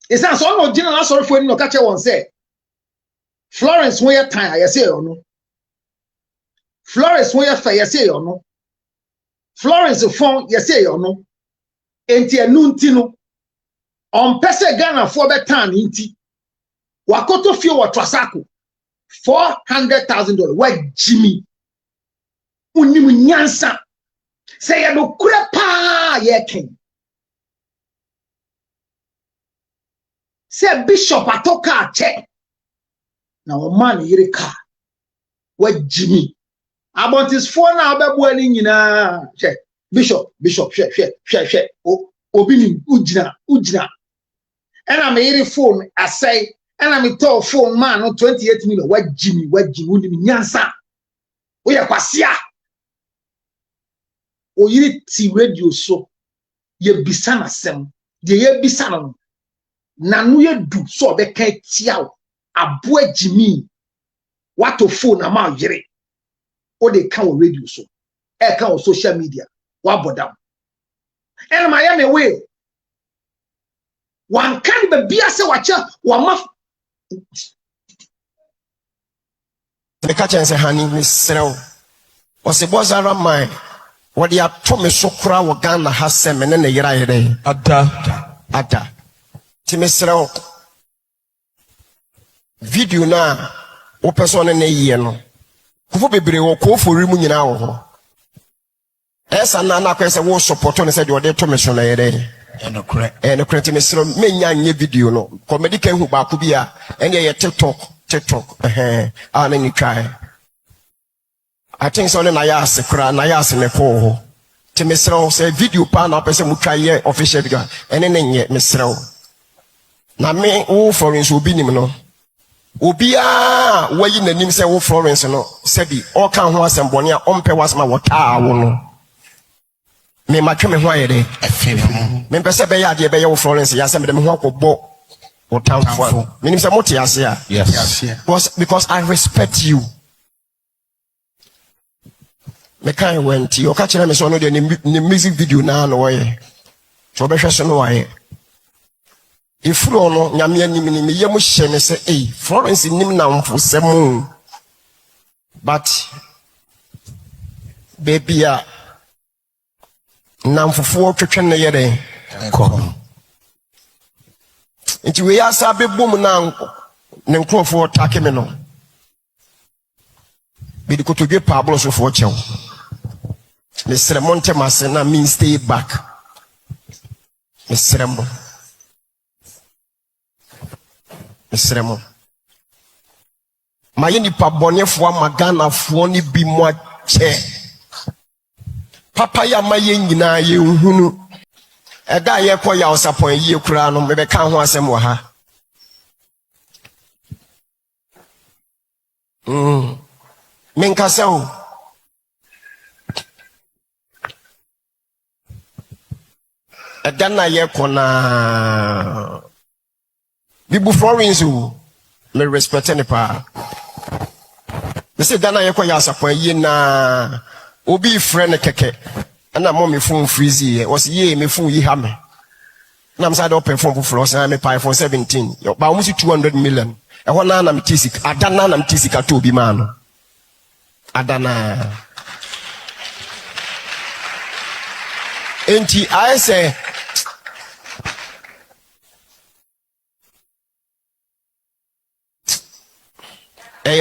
It's an so no general sorry for no catch one say. Florence when time I say or no. Florence when you fair say or no. Florence phone you say or no. Enti enuntino. On pese Ghana for betan inti. Wakoto fio wa trasako. $400,000. Why Jimmy? Unimu nyansa. Say ya no kure pa ye king. Say Bishop atoka che. Na o man yire ka. Why Jimmy? About his phone now be buani nyina. Che Bishop she. Obinim ujina. And I'm here phone I say and I'm tell phone man no 28 million. Why Jimmy unimu nyansa. Oya kwasia. Oyiri ti radio so ye bisa na sem de ye bisa no nanu ye du so be ka tia o aboa Jimmy wato phone na ma yire o de ka o radio so e ka o social media wa bodam and my am away one can be bia se wacha wa ma the catch and say honey miss Srew was a boss around my what they are to me so cry or Ghana has some and then the year Ada Timesrel video na o person in a year no who be brave or call for removing now. As an anarchist was support on said you are there to mention a day and a crack and a credit Mr. Many video no comedy can who back be and yeah TikTok and then you try. I think so then I asked the crowd, I asked in the call to Mr. say video pan up as a mukaye official and then yet Mr. na me wo Florence Obinim no obia wayi nanim se wo Florence no sebi o kan ho asembone a ompe wasma wota wo no me matwe me ho ayede me pese be ya de be ye wo Florence ya se me de me ho akobọ otamfo menim se mote ase a yes because I respect you me kan went you ka kire me so no de ni music video na no ye so be hwe so no waye ifuro no nyame anim ni me yem hye me se Florence nim na mfo semu but baby a na mfofo twetwe ne yere ko nti we asa bebom na ne nkrofo take me no be di kotodwe Pablo so fo chew me sermonte mase na me stay back me sermo maye nipa bɔnefo amagana fo ni bi mo ache papa ya maye nyina ye nhunu ɛda ye kɔ ya osapon ye kura no me be ka ho asɛm wɔ ha menkasa o ɛda na ye kɔ na bibu Florence me respect ne pa me say dana ye kwa ya asapon ye na obi friend keke na mo me phone freeze ye was ye me phone yi ha me na am say do pay phone for us na me pay iPhone 17 yo ba almost 200 million e ho na me tisik adana na me tisika to obi ma no adana enti I say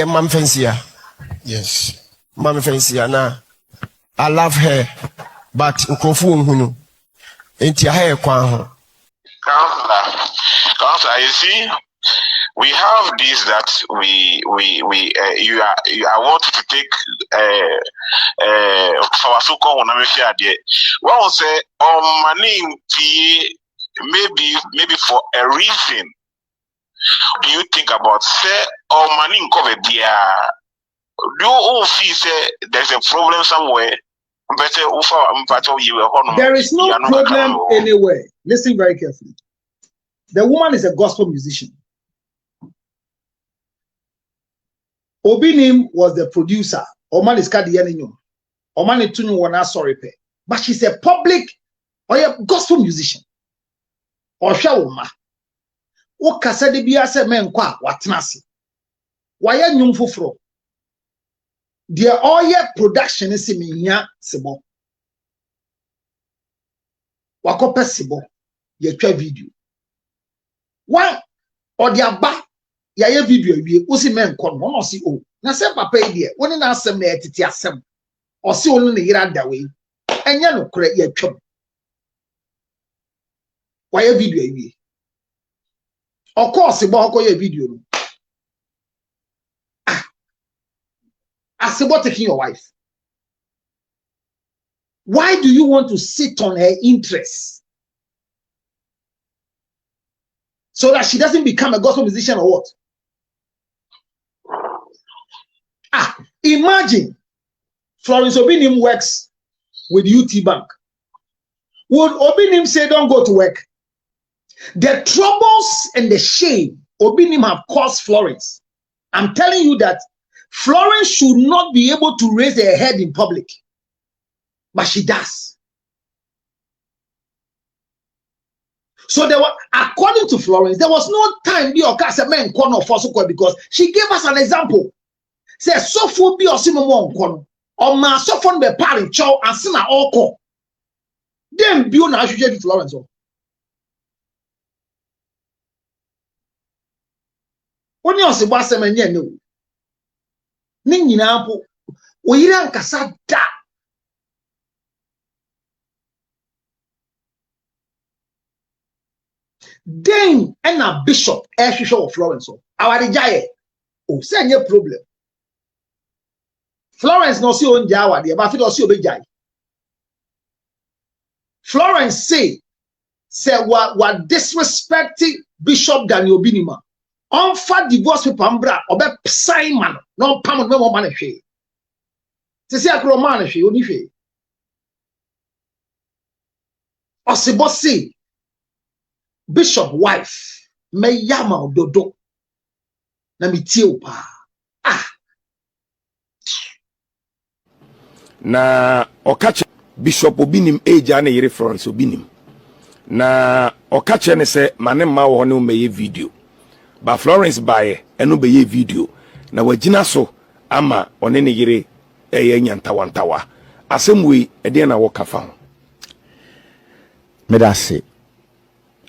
Mam Fencia. Yes. Mam Fencia na. I love her, but Kofi Hunu. Ain't your hair quan? Counselor, you see, we have this that I want to take for so called when I'm here there. Well, say my name maybe for a reason. Do you think about say or money cover there? Do you all feel say there's a problem somewhere? There is no problem anywhere. Listen very carefully. The woman is a gospel musician. Obinim was the producer. Oman is Kadiyaninyo. Oman is Tunu Wana sorry pe. But she's a public or a gospel musician. Or Shawuma. O kasade biya se men kwa watnasi. Waya nyumfufro. The oye production is minya sebo. Wakope sebo. Ye twa video. One or the aba ye video wie o si men kon no si o. Na se papa e die, woni na asem na etiti asem. O si onu ne yira da we. Enya no kure ye twam. Waya video wie. Of course, about your video. As about taking your wife. Why do you want to sit on her interests? So that she doesn't become a gospel musician or what? Imagine Florence Obinim works with UT Bank. Would Obinim say don't go to work? The troubles and the shame Obinim have caused Florence. I'm telling you that Florence should not be able to raise her head in public. But she does. So there was, according to Florence, there was no time be or cast a man corner for because she gave us an example. Say so for be or simon corner or ma so fun be parent chow and sinna all call. Then be on to Florence. When you say what's a man, no. Nina po, oyerepa nkasa da. Then, and a bishop, AHINTASEM Florence. Our giant. Oh, say no problem. Florence no see on Jawa, the about it or see obey. Florence say, say what disrespecting Bishop Daniel Binima. On for divorce with Pambra or be Simon, no pam no man she. To see a man she only she. Osibossi Bishop wife me yama dodo na mi tiopa. Na okache Bishop Obinim age na yere Florence Obinim. Na okache ne se mane ma wo ne umeye video. Ba Florence bae eno beye video. Na wagina so ama one ne yere eye nyantawantawa. Asemwe ede na wo kafa ho. Medase.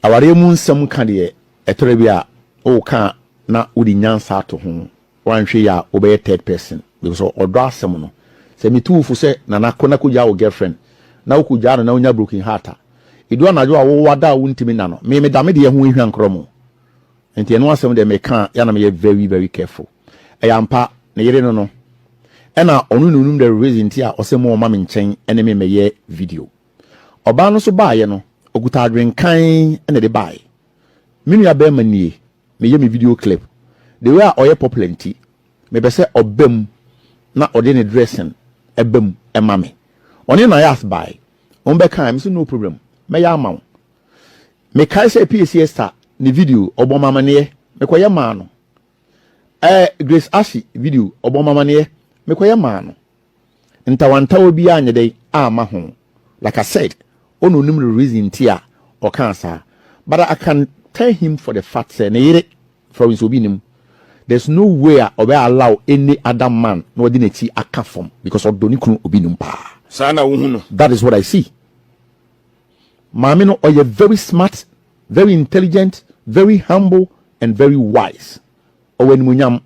Aware mu nsem ka de etore bia o ka na udi nyansa to ho. Wanhwe ya obeye third person because odo asem no. Se mitufu se na nakona kuja wo girlfriend na ukuja na unya broken heart edu anajo awo wada wuntimi na no me dame de ho ehwan kromo enti eno asem de me ka ya na me very very careful eyampa na yere no ena onu nunum the reason ti a osem o ma me nchen ene me meye video oba no so baaye no oguta adwen kan ene de baaye minu ya be manie me ye me video clip the way oye popular nti me be se obem na ordinary dressing ebem emame oni na yas by on be kan so no problem me ya ma me kai say PCS star ni video obomama ne me koye ma no Grace Ashi video obomama ne me koye ma no ntawanta obi anye dey ama ho like I said ono nim the reason tia or cancer but I can tell him for the fact say na yire from Obinim. There's no way I will allow any other man no dineti aka form because of Donikunu Obinim pa. That is what I see. Mamino oye very smart, very intelligent, very humble, and very wise. Owen munyam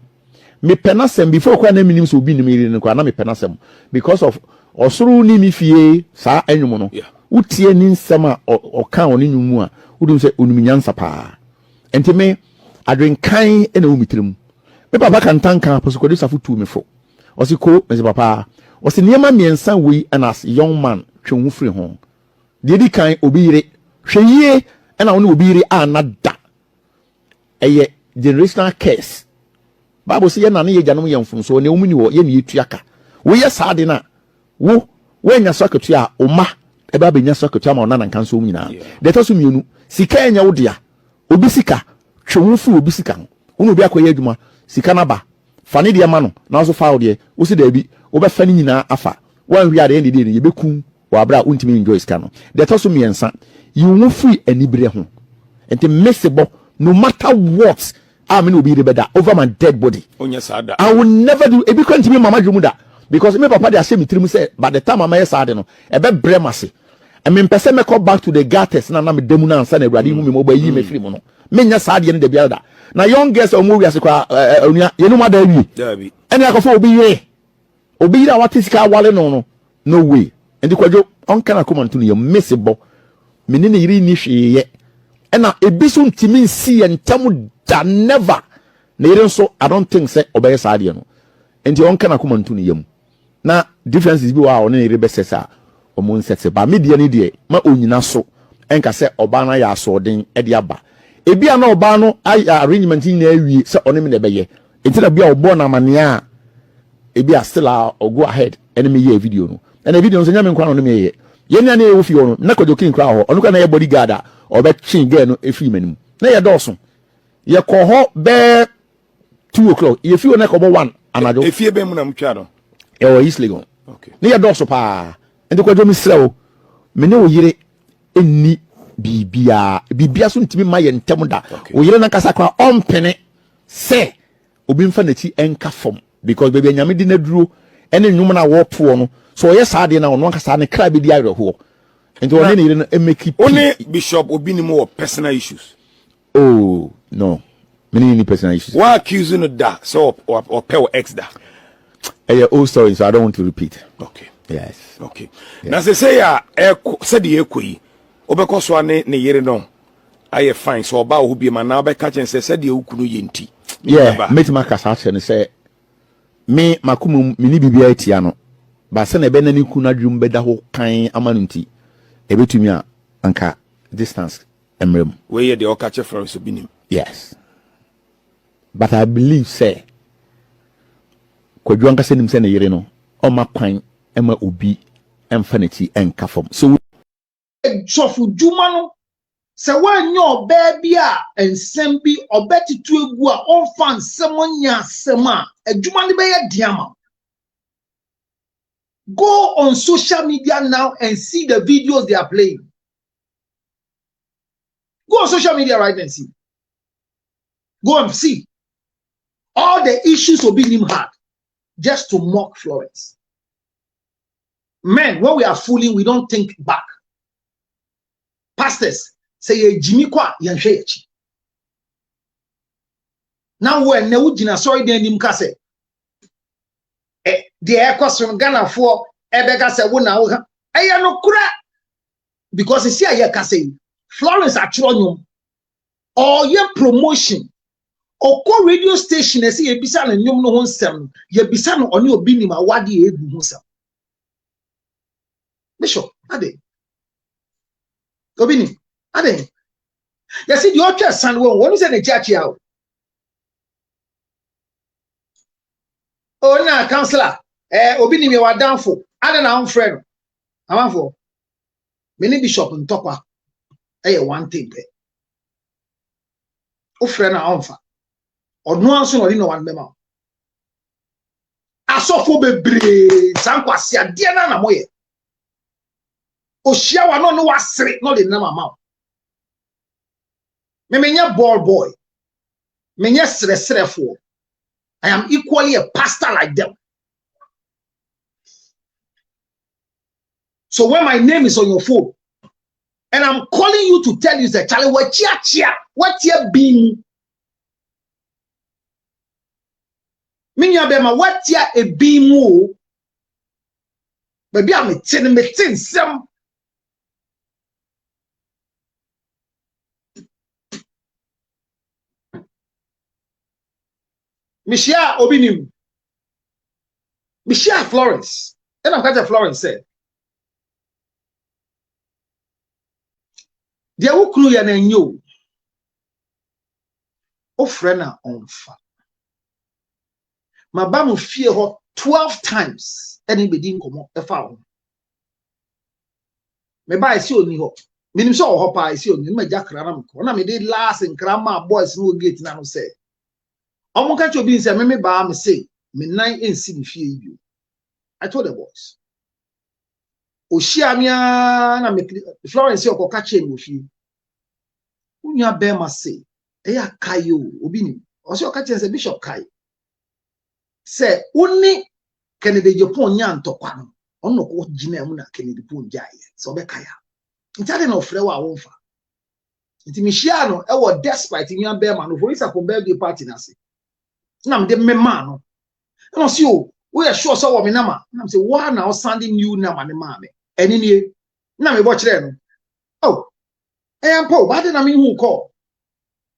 me penasem before kwa na minim so Obinim kwa na me penasem because of osuru ni mi fie sa enwum no. Utie ni nsema o kan oni nwumu a udum se onumnyansa pa. Enti me adwen kan ena umitirim. Me papa kan tanka posukodi afutuo me fo. Osi ko me papa. Osi niema miensa we and as young man twenwu free ho. De di kan obire hweye ena woni obire anada. Eye generational curse. Bible say na ye gyanom yemfum so ne omuni wo ye ne yetuaka. Wo ye saade na wo nya soketu a oma eba benya soketu ama ona na nkanso omnyina. De to so mienu sika enya wo dia. Obi sika twenwu free obi sika ho. Unu bi akoye adwuma sika na ba fane de ma no na so faawo de wo se da bi wo be fane nyina afa wan wi ade de ye beku wa bra untimi enjoy sika no de to so miensa you wo free anibere ho enti messable no matter what I mean obi de beda over my dead body I will never do e bi kwantimi mama dwumu da because me papa de ase mi tirim say by the time mama yes ade no e be bremase I mean person me call back to the gates na me demu na ansa na awurade hu me mo ba yi me free mo no me nya saade ne de biada na young girls omo wi ase kwa onua yenu ma da wi dabi ene akofo obi yire awati sika wale no way endi kwadwo on kana command to you messable menene yire ni hweye ena ebiso ntimi nsi entamu da never na yire so I don't think say obeye saade no enti on kana command to you na differences bi wa on yire be sesa omo nsetse ba media ni de ma onyina so enka se oba na ya so den e de aba ebi ana oba no arrangement ni na awie se one me na beye enti na bia obo na mania ebi a still go ahead ene me ye video no ene video so nyame nkwa no me ye ye nya na e wo fi no na kojokin kra ho onu ka na ye bodyguard a obe chin girl no e fi manim na ye doso ye ko ho be 2 o'clock ye fi na ko bo 1 anajo e fi be mu na mtwa no e wo East Legon na ye doso pa enti kojo mi srew me ne wo yire eni bibia so ntimi ma ye ntem da o yire na kasa kwa ompene se obi mfa na chi enka fom because baby nyame di na duro ene nwum na wo po no so ye saade na ono kasa ne kra be di ayre ho enti one ne yire na emeki only Bishop Obinim or personal issues. Oh no, many personal issues. Why accusing of that so or pay ex da oh sorry, so I don't want to repeat. Okay, yes, okay, now say ya said the ekoi obeko so ne yere no aye fine so oba wo bi ma na obeka chen said the okunu yenti. Yeah, metima kasa chen say me makum mini bibia etia no ba se na be na ni kunu adwum beda ho kan amanunti ebetumi a anka distance emrem. We hear the okache Florence Obinim. Yes. But I believe say Kwadwo ankasa nim say na yere no o ma kwan ema obi emfanity enka fam. So Sofu dwuma no se wanyo obabi a ensem bi obetitu egu a onfa nsem nya asem a adwuma ne be ye diama. Go on social media now and see the videos they are playing. Go on social media right and see. Go and see all the issues Obinim had just to mock Florence. Men, when we are fooling, we don't think back. Pastors say Jimmy Kwa Yanshechi. Now when Neujina sorry then him kase. The air cost from Ghana for Ebeka se wona no kura because you see a kase Florence Achronum or your promotion or co radio station and see a bisan and yum no one sem ye bisan on your binim a wadi egu himself. Bishop, ade. Obinim, ade. You see the other son when you say the church here. Oh na counsellor, Obinim you are down for. Ade na friend. Am for. Many bishop in Topa. One thing there. O friend na onfa. Odno anso no one mema. Asofo bebre sankwase ade na moye. Oshia wa no wasere no de na mama. Me menya ball boy. Menya sresrefo. I am equally a pastor like them. So when my name is on your phone, and I'm calling you to tell you that Charlie, what chia beam? Minya bema what chia a beam? Baby, I'm a tin some. Michelle Obinim, Michelle Florence, and I'm going Florence said. Dia wukru ya na nyo o frena onfa maba mu fie ho 12 times anybody nkomo efa ho me ba isi oni ho minim so ho pa isi oni ma jakra na mko na me dey last nkra ma boys no gate na no say omo ka chobi nse me ba me say me nan ensi me fie yi. I told the boys Oshiamia na me Florence okoka chen ofi. Unya bema say, eya kayo Obinim. Osi okache say Bishop Kai. Say uni Kennedy Agyapong nya ntokwa no. Ono ko gina mu na Kennedy Agyapong jaye. So be kaya. Ntade na ofre wa wonfa. Nti mihia no e wo despite nya bema no for isa ko birthday party na se. Na me de mema no. No si o, we are sure so wo me nama. Na me say wa na o sending new nama ne ma me. Eninie na me bo kire no. Oh, I am Paul. Why didn't I mean who call?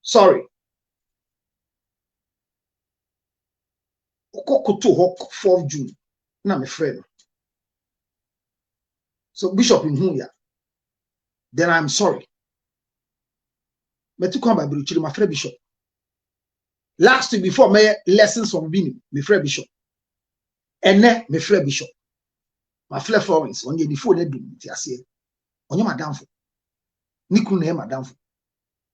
Sorry. Okokoto 4th June. Na me friend. So Bishop in who ya? Then I'm sorry. Me to come by Bruchili, my friend Bishop. Last week before my lessons from Obinim, my friend Bishop. And then my friend Bishop. My friend Florence, on the before they do it, I say, on your madam for Niku na madam for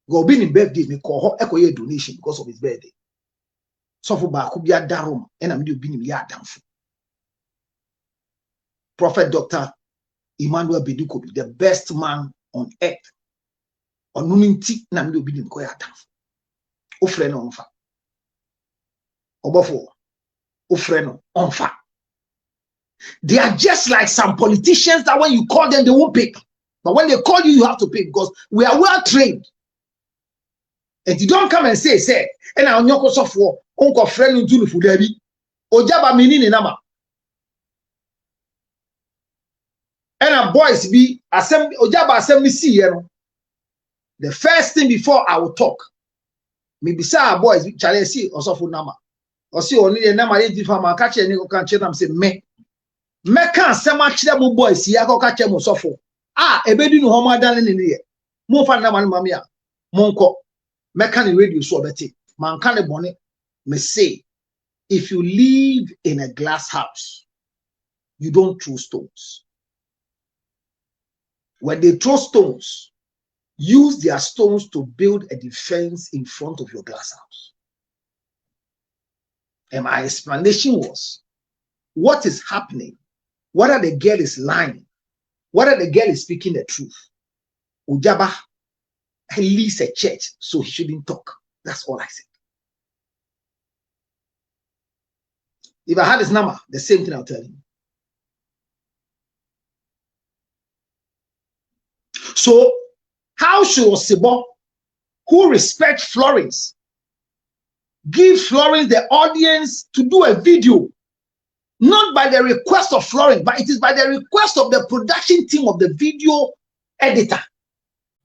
go Obinim birthday, me call her echo donation because of his birthday. So for back could be a darum, and I'm doing Obinim ya down for Prophet Dr. Emmanuel Bedu could be the best man on earth. On Numinti, na me Obinim ko ya down for. O friend on fa. Obofo. O friend on fa. They are just like some politicians that when you call them, they won't pick. But when they call you, you have to pick because we are well trained. And you don't come and say, and I know for uncle friend into the food. Ojaba meaning nama. And our boys be assembly, Ojaba assembly see, you know. The first thing before I will talk, maybe say our boys, Charlie see also for nama. Or see only the nama they different. I catch any can check them say me. Me can say much them boys. See I go catch them so for. Ebedu no homa dan ni ne. mo fa na man mama ya monko meka ne radio so obeti man ka ne bone me say if you live in a glass house you don't throw stones. When they throw stones, use their stones to build a defense in front of your glass house. And my explanation was, what is happening, whether the girl is lying, whether the girl is speaking the truth, Ujaba leads a church, so he shouldn't talk. That's all I said. If I had his number, the same thing I'll tell him. So, how should Osibo, who respects Florence, give Florence the audience to do a video? Not by the request of Florence, but it is by the request of the production team of the video editor.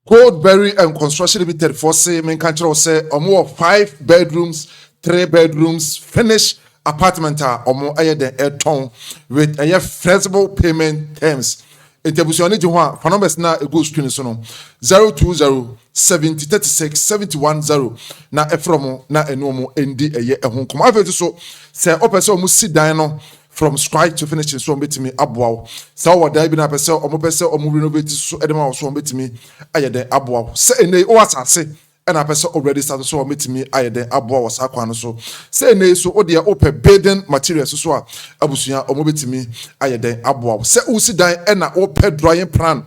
Goldberry and Construction Limited for say, main country say, or more 5 bedrooms, 3 bedrooms, finished apartment, or more higher than a ton with a flexible payment terms. Etebusione Juha, Panomes na ego screen sono 020 70 36 710 na efromo na enomo endi eye ehun koma afetu so se opese omu si dan no from scratch to finish so betimi aboawo se o wada bi na pese omu pese omu renovate so edema so betimi ayede aboawo se ene o asase ena pese already start so betimi ayede aboawo sa kwa no so se ene so o de ope building materials so a abusua omu betimi ayede aboawo se usi dan ena ope drawing plan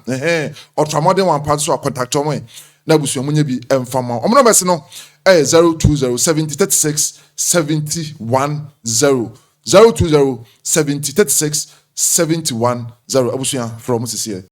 ultramodern one part so a contact omo na abusua munye bi emfama omo no bese no 020 70 36 710 020 70 36 710 abusua from Mrs.